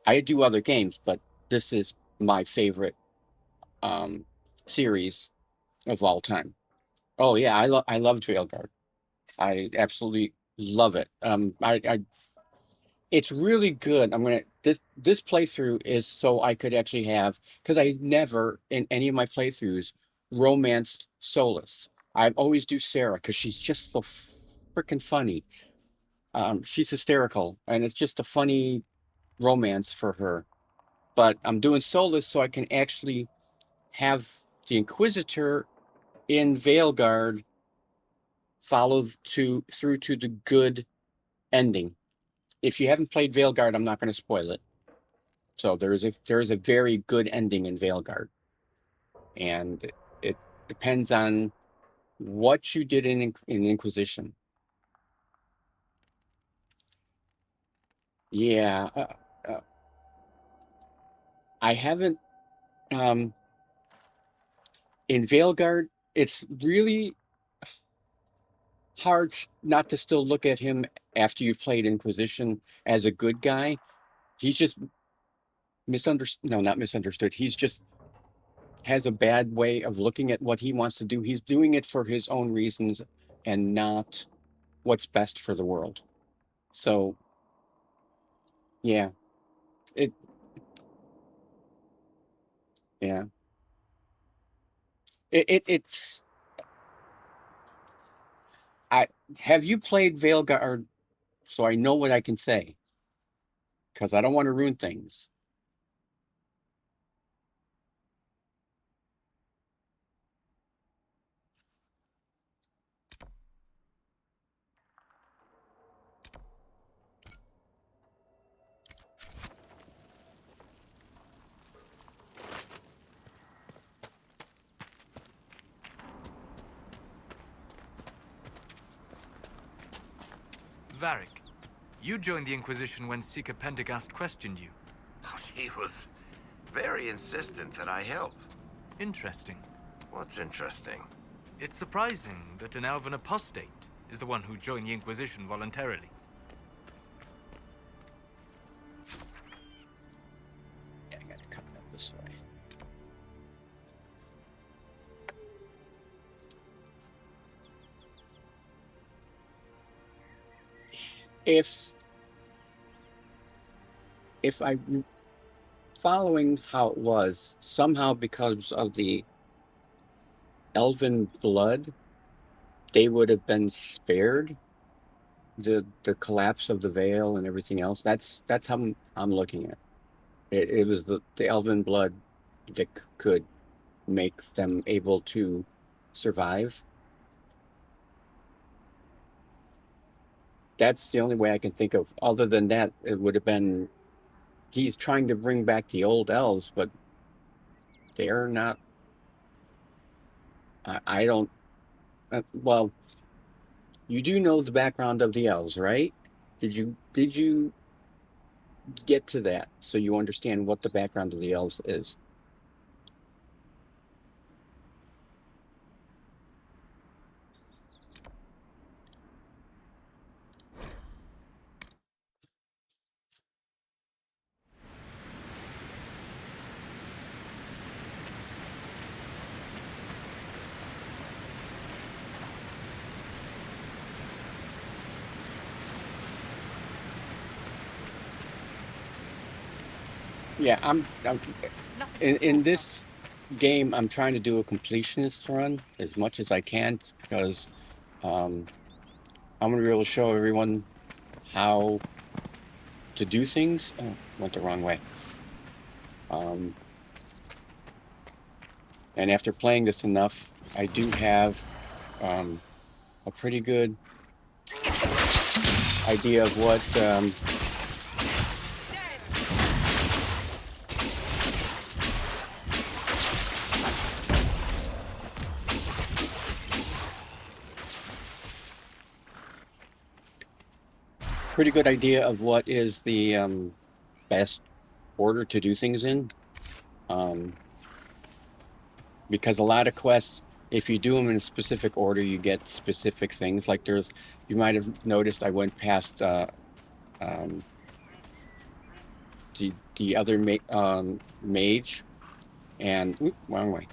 I do other games, but this is my favorite series of all time. Oh yeah, I love Veilguard. I absolutely love it. It's really good. This playthrough is so I could actually have, because I never in any of my playthroughs romanced Solus. I always do Sarah because she's just so freaking funny. She's hysterical, and it's just a funny romance for her. But I'm doing Solus so I can actually have the Inquisitor in Veilguard follow through to the good ending. If you haven't played Veilguard, I'm not going to spoil it. So there is a very good ending in Veilguard, and it depends on what you did in Inquisition. Yeah, I haven't. In Veilguard, it's really hard not to still look at him after you've played Inquisition as a good guy. He's just misunderstood. No, not misunderstood. He's just has a bad way of looking at what he wants to do. He's doing it for his own reasons and not what's best for the world. So, yeah, it, yeah, it's. I have you played Veilguard, so I know what I can say, because I don't want to ruin things.
Varric, you joined the Inquisition when Seeker Pendergast questioned you.
Oh, she was very insistent that I help.
Interesting.
What's interesting?
It's surprising that an elven apostate is the one who joined the Inquisition voluntarily.
Yeah, I gotta cut that this way. If I'm following how it was, somehow because of the elven blood, they would have been spared the collapse of the veil and everything else. That's how I'm looking at it. It was the elven blood that could make them able to survive. That's the only way I can think of. Other than that, it would have been he's trying to bring back the old elves, but they're not. I don't. Well, you do know the background of the elves, right? Did you get to that so you understand what the background of the elves is? Yeah, I'm in this game. I'm trying to do a completionist run as much as I can because I'm going to be able to show everyone how to do things. Oh, went the wrong way. And after playing this enough, I do have a pretty good idea of what is the best order to do things in. Because a lot of quests, if you do them in a specific order, you get specific things. Like you might have noticed I went past the other mage, and wrong way.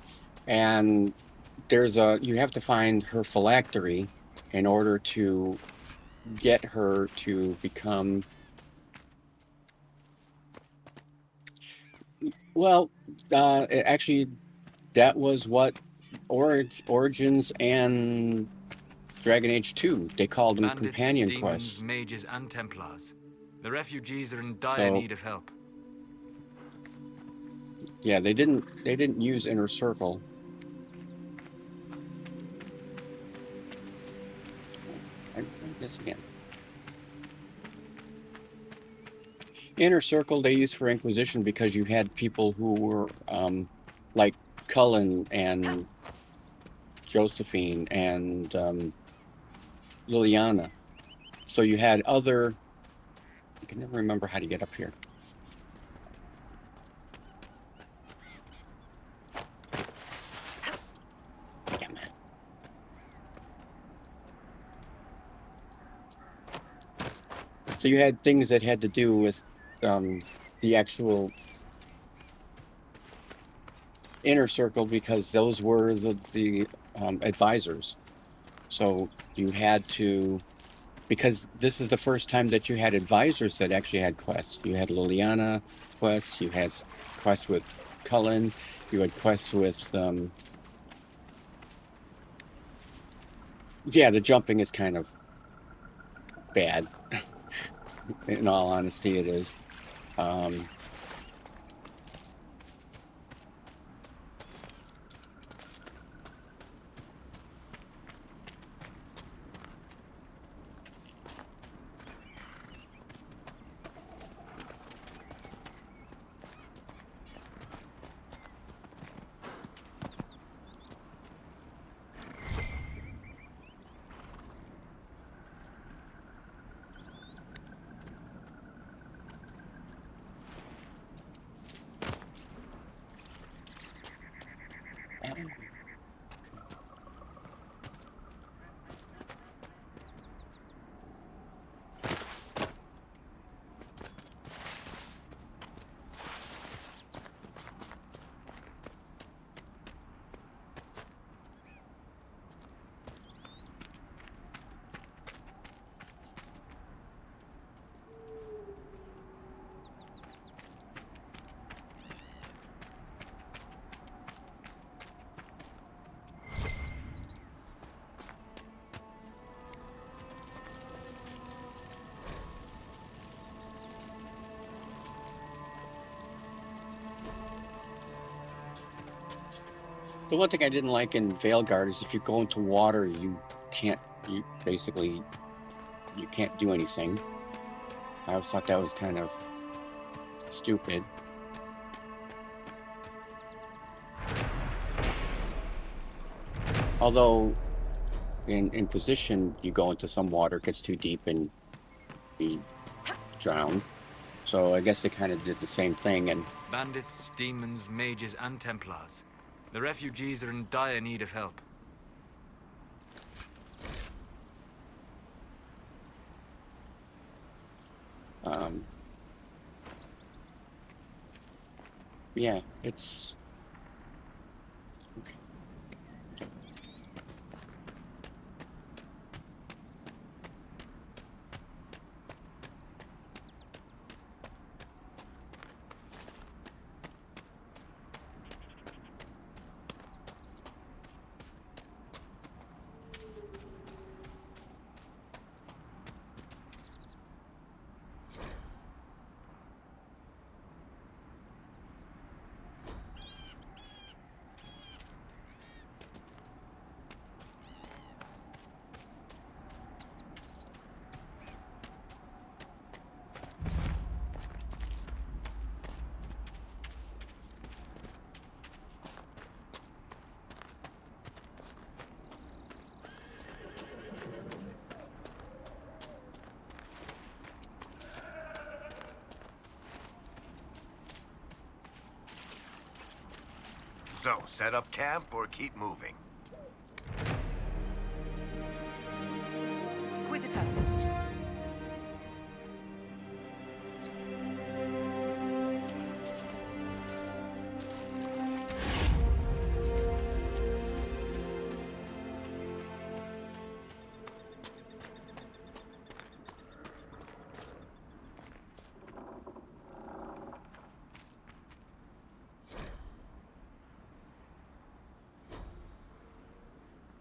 And you have to find her phylactery in order to get her to become. Well, actually, that was what Origins and Dragon Age 2, they called them
Bandits,
companion
demons,
quests.
mages, and Templars. The refugees are in dire
So,
need of help.
yeah, they didn't use Inner Circle. I this again. Inner Circle they used for Inquisition because you had people who were like Cullen and Josephine and Liliana. So you had other. I can never remember how to get up here. Damn it. So you had things that had to do with the actual Inner Circle because those were the advisors. So you had to, because this is the first time that you had advisors that actually had quests. You had Liliana quests, you had quests with Cullen, you had quests with, yeah, the jumping is kind of bad. In all honesty, it is. The one thing I didn't like in Veilguard is if you go into water, you basically, you can't do anything. I always thought that was kind of stupid. Although, in Inquisition, you go into some water, it gets too deep, and you drown. So I guess they kind of did the same thing. And
Bandits, demons, mages, and Templars. The refugees are in dire need of help.
yeah, it's okay.
So, set up camp or keep moving?
Inquisitor.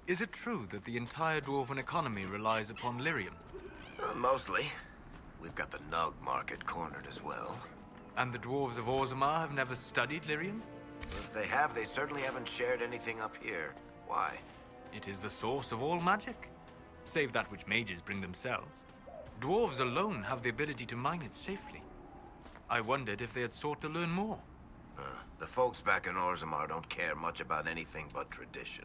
Is it true that the entire Dwarven economy relies upon lyrium?
Mostly. We've got the Nug market cornered as well.
And the dwarves of Orzammar have never studied lyrium?
If they have, they certainly haven't shared anything up here. Why?
It is the source of all magic, save that which mages bring themselves. Dwarves alone have the ability to mine it safely. I wondered if they had sought to learn more.
The folks back in Orzammar don't care much about anything but tradition.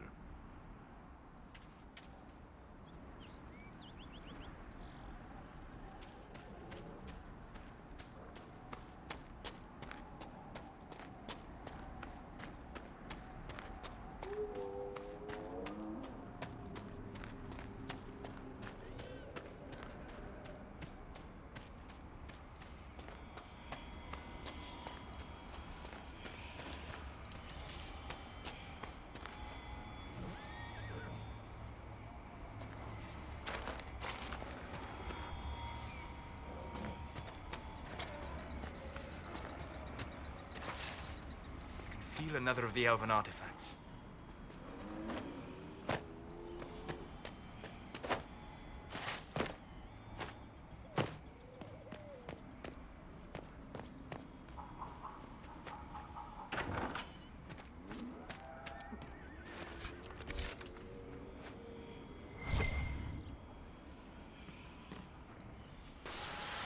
Feel another of the elven artifacts.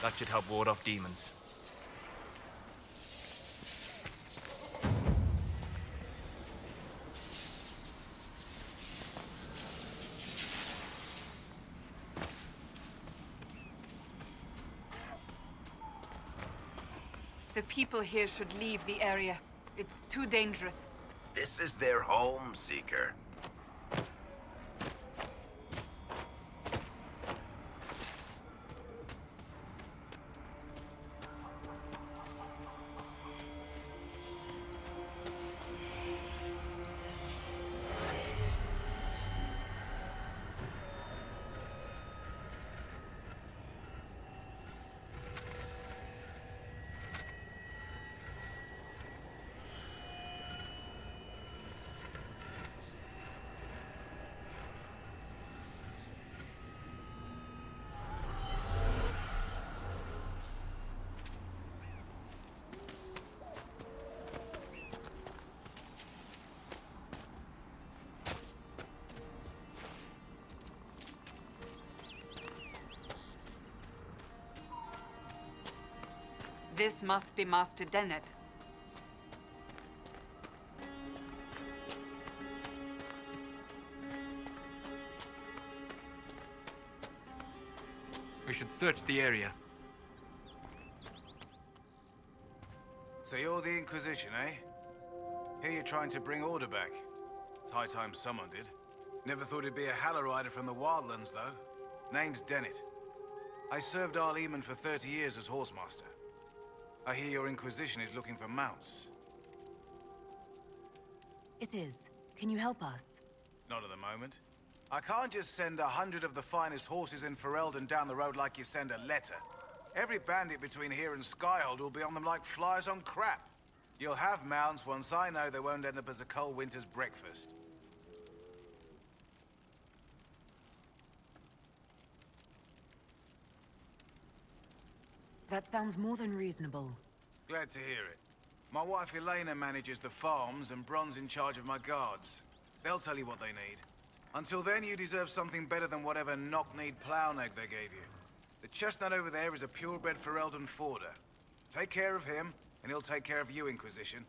That should help ward off demons.
The people here should leave the area. It's too dangerous.
This is their home, Seeker.
This must be Master Dennett.
We should search the area.
So you're the Inquisition, eh? Here you're trying to bring order back. It's high time someone did. Never thought it'd be a Hallow-Rider from the Wildlands, though. Name's Dennett. I served Arleman for 30 years as Horsemaster. I hear your Inquisition is looking for mounts.
It is. Can you help us?
Not at the moment. I can't just send 100 of the finest horses in Ferelden down the road like you send a letter. Every bandit between here and Skyhold will be on them like flies on crap. You'll have mounts once I know they won't end up as a cold winter's breakfast.
That sounds more than reasonable.
Glad to hear it. My wife Elena manages the farms and Bron's in charge of my guards. They'll tell you what they need. Until then, you deserve something better than whatever knock-kneed plow-neg they gave you. The chestnut over there is a purebred Ferelden forder. Take care of him, and he'll take care of you, Inquisition.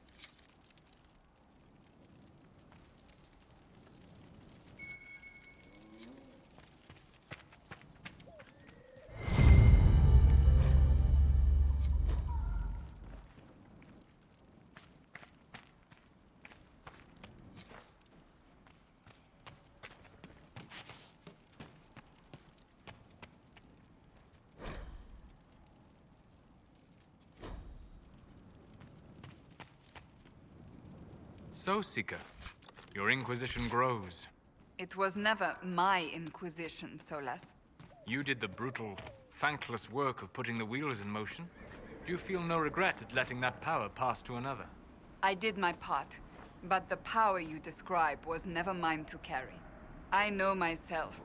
So, Seeker, your Inquisition grows.
It was never my Inquisition, Solas.
You did the brutal, thankless work of putting the wheels in motion. Do you feel no regret at letting that power pass to another?
I did my part, but the power you describe was never mine to carry. I know myself,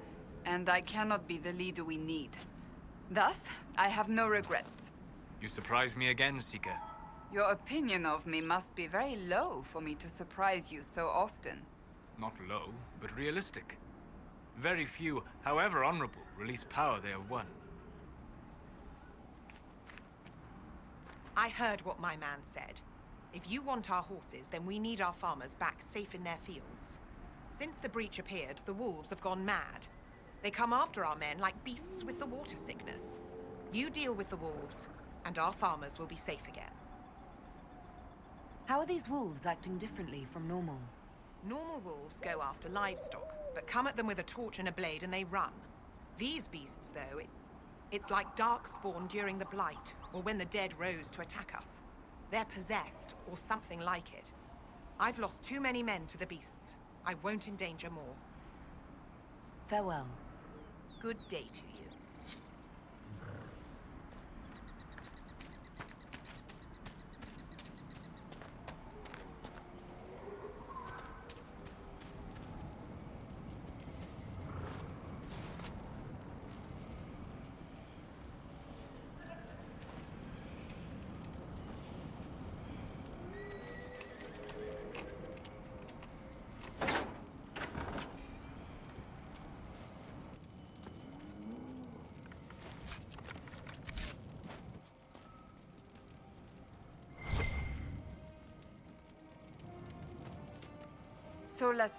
and I cannot be the leader we need. Thus, I have no regrets.
You surprise me again, Seeker.
Your opinion of me must be very low for me to surprise you so often.
Not low, but realistic. Very few, however honorable, release power they have won.
I heard what my man said. If you want our horses, then we need our farmers back safe in their fields. Since the breach appeared, the wolves have gone mad. They come after our men like beasts with the water sickness. You deal with the wolves, and our farmers will be safe again.
How are these wolves acting differently from normal?
Normal wolves go after livestock, but come at them with a torch and a blade and they run. These beasts, though, it's like darkspawn during the Blight, or when the dead rose to attack us. They're possessed, or something like it. I've lost too many men to the beasts. I won't endanger more.
Farewell.
Good day to you.
Solas,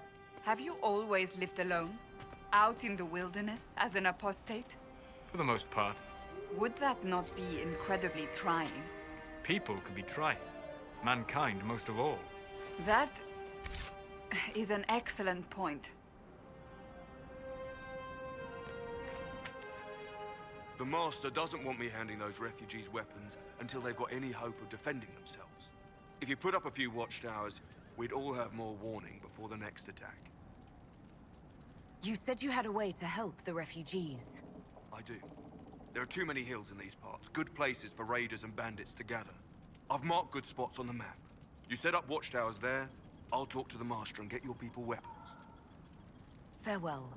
have you always lived alone? Out in the wilderness as an apostate?
For the most part.
Would that not be incredibly trying?
People can be trying. Mankind most of all.
That is an excellent point.
The Master doesn't want me handing those refugees weapons until they've got any hope of defending themselves. If you put up a few watchtowers, we'd all have more warning before the next attack.
You said you had a way to help the refugees.
I do. There are too many hills in these parts, good places for raiders and bandits to gather. I've marked good spots on the map. You set up watchtowers there, I'll talk to the Master and get your people weapons.
Farewell.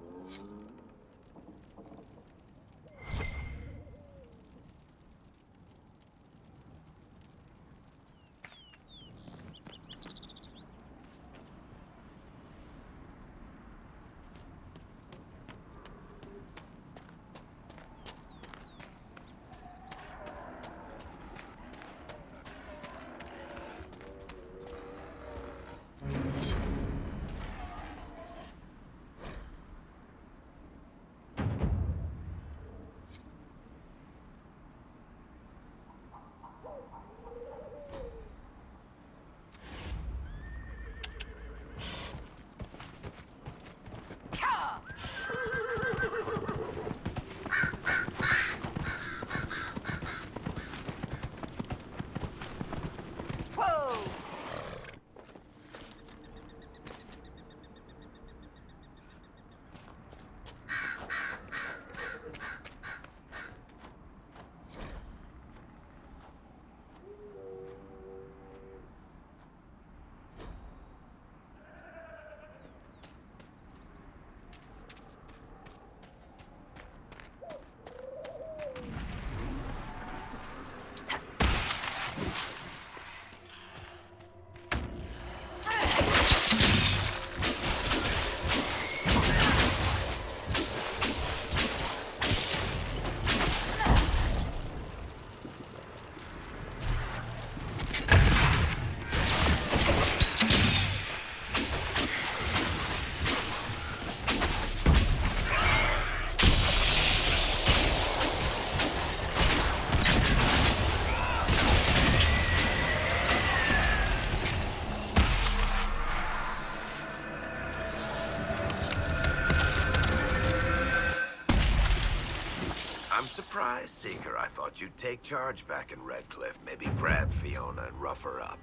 Surprise, Seeker. I thought you'd take charge back in Redcliffe. Maybe grab Fiona and rough her up.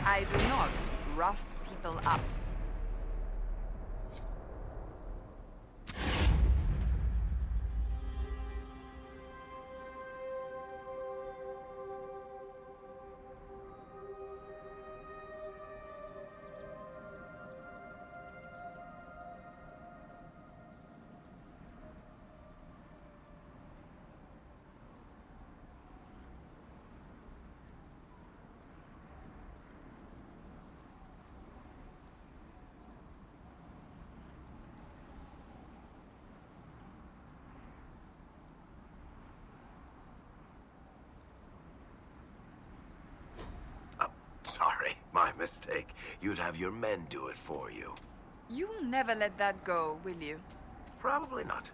I do not rough people up.
my mistake. You'd have your men do it for you.
You will never let that go, will you?
Probably not.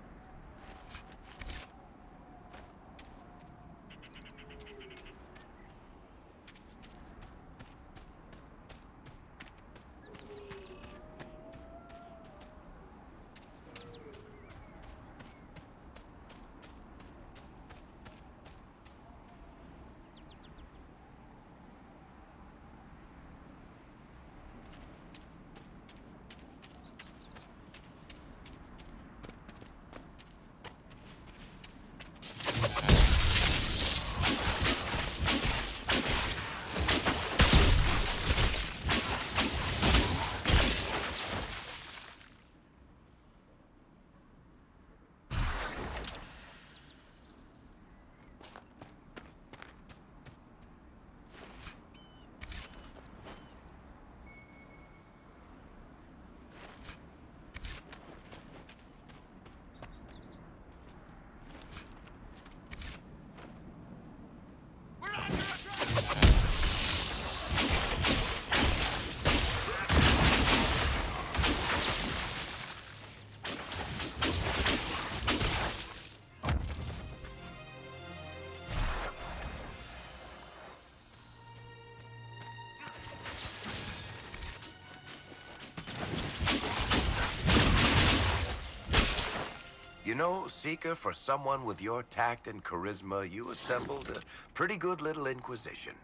You know, Seeker, for someone with your tact and charisma, you assembled a pretty good little Inquisition.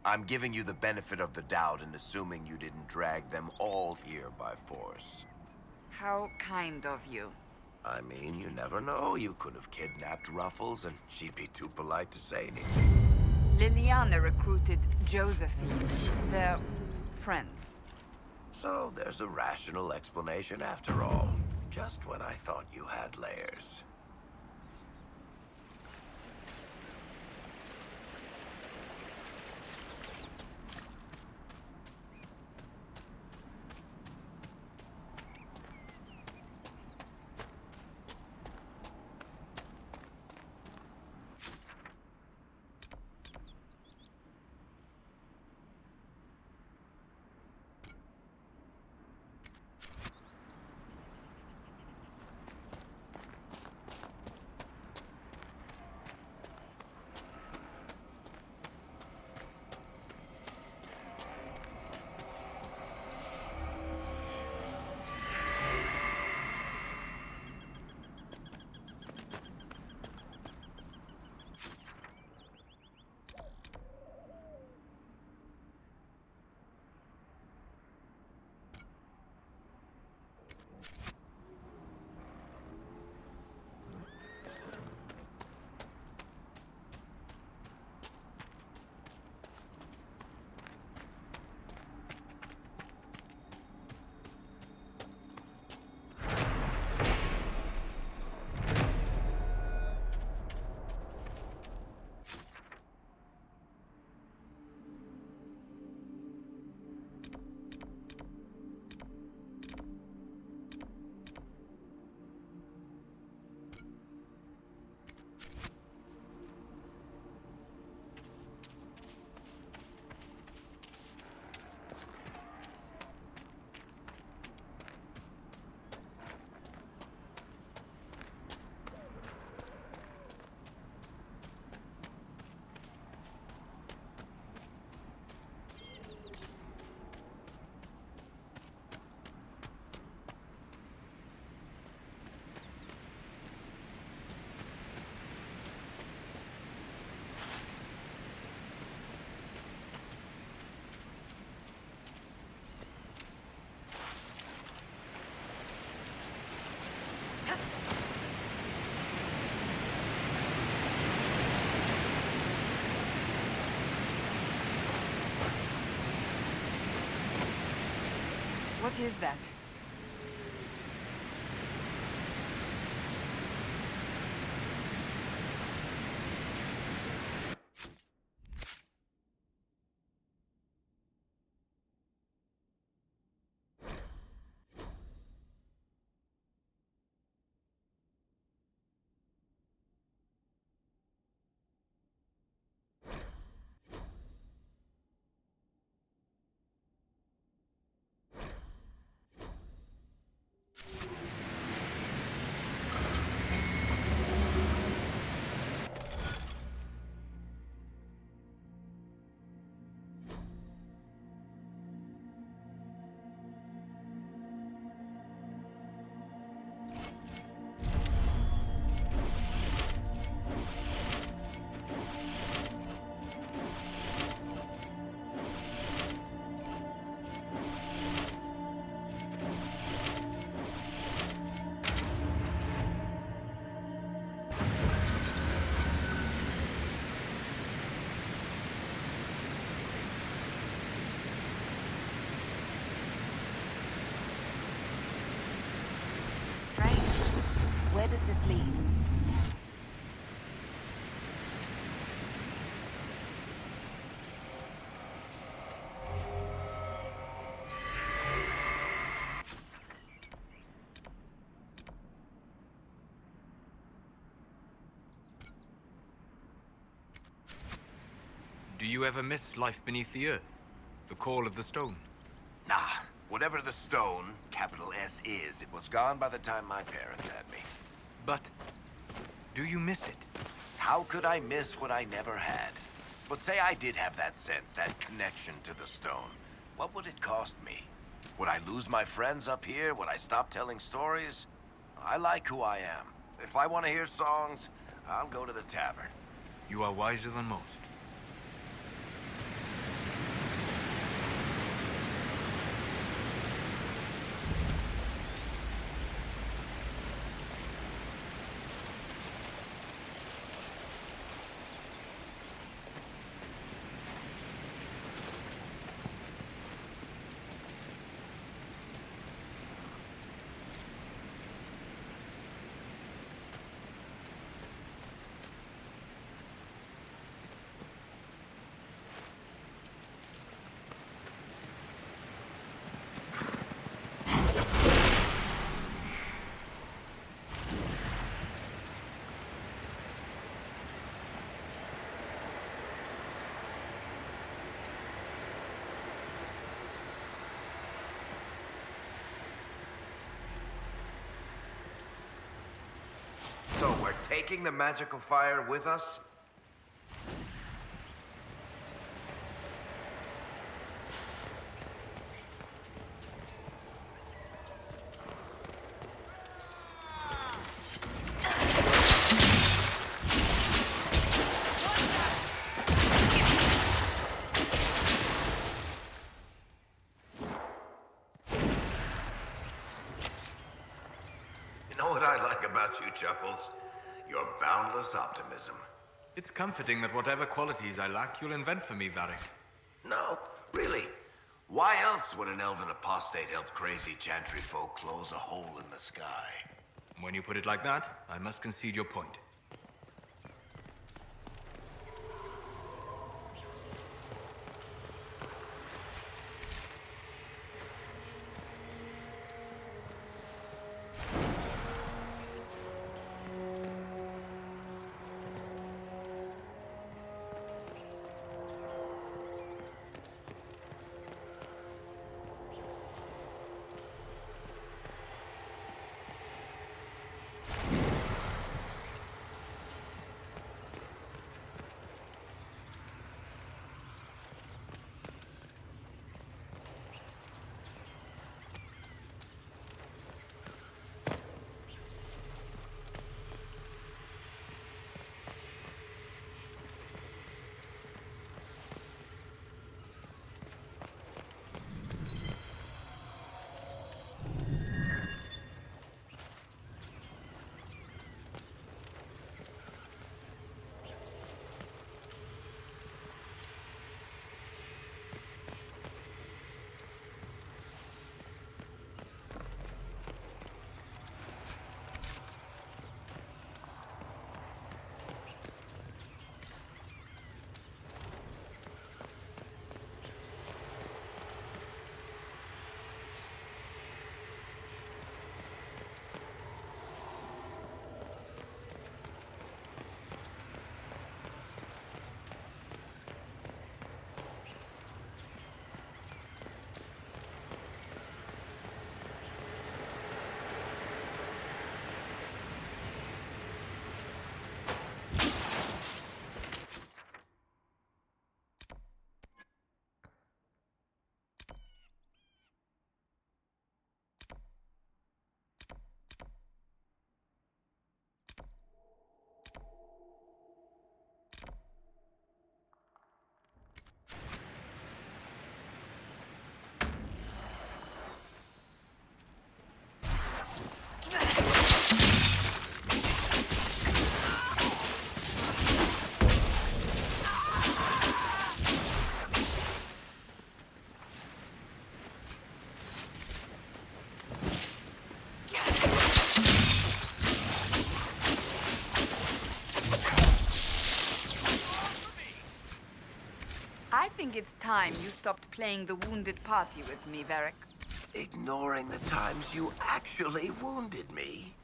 I'm giving you the benefit of the doubt and assuming you didn't drag them all here by force.
How kind of you.
I mean, you never know. You could have kidnapped Ruffles and she'd be too polite to say anything.
Liliana recruited Josephine. They're friends.
So there's a rational explanation after all. Just when I thought you had layers.
What is that?
Where does this lead?
Do you ever miss life beneath the earth? The call of the stone?
Nah, whatever the stone, capital S, is, it was gone by the time my parents had me.
But do you miss it?
How could I miss what I never had? But say I did have that sense, that connection to the stone. What would it cost me? Would I lose my friends up here? Would I stop telling stories? I like who I am. If I want to hear songs, I'll go to the tavern.
You are wiser than most.
So we're taking the magical fire with us? You know what I like about you, Chuckles? Your boundless optimism.
It's comforting that whatever qualities I lack, you'll invent for me, Varric.
No, really. Why else would an elven apostate help crazy chantry folk close a hole in the sky?
When you put it like that, I must concede your point.
it's time you stopped playing the wounded party with me, Varric.
Ignoring the times you actually wounded me?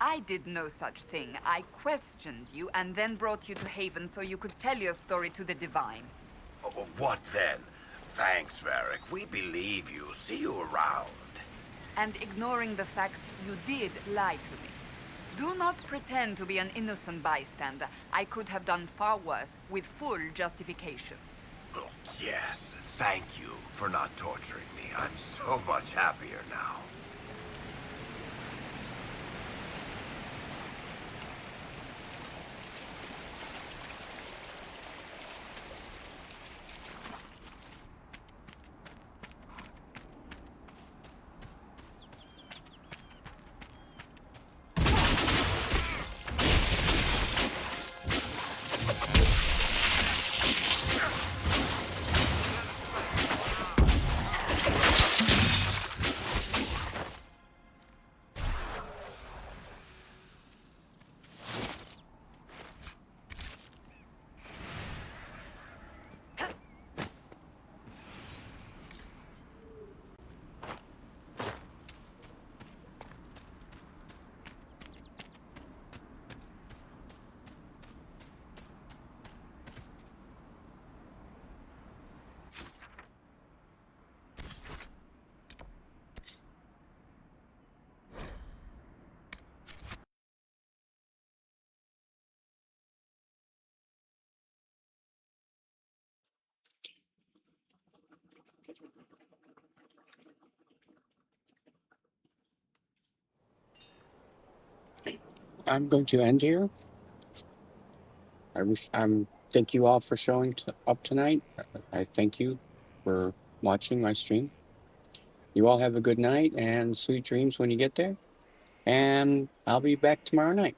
I did no such thing. I questioned you and then brought you to Haven so you could tell your story to the Divine.
Oh, what then? Thanks, Varric. We believe you. See you around.
And ignoring the fact you did lie to me. Do not pretend to be an innocent bystander. I could have done far worse, with full justification.
Oh, yes, thank you for not torturing me. I'm so much happier now.
I'm going to end here. Thank you all for showing up tonight. I thank you for watching my stream. You all have a good night and sweet dreams when you get there. And I'll be back tomorrow night.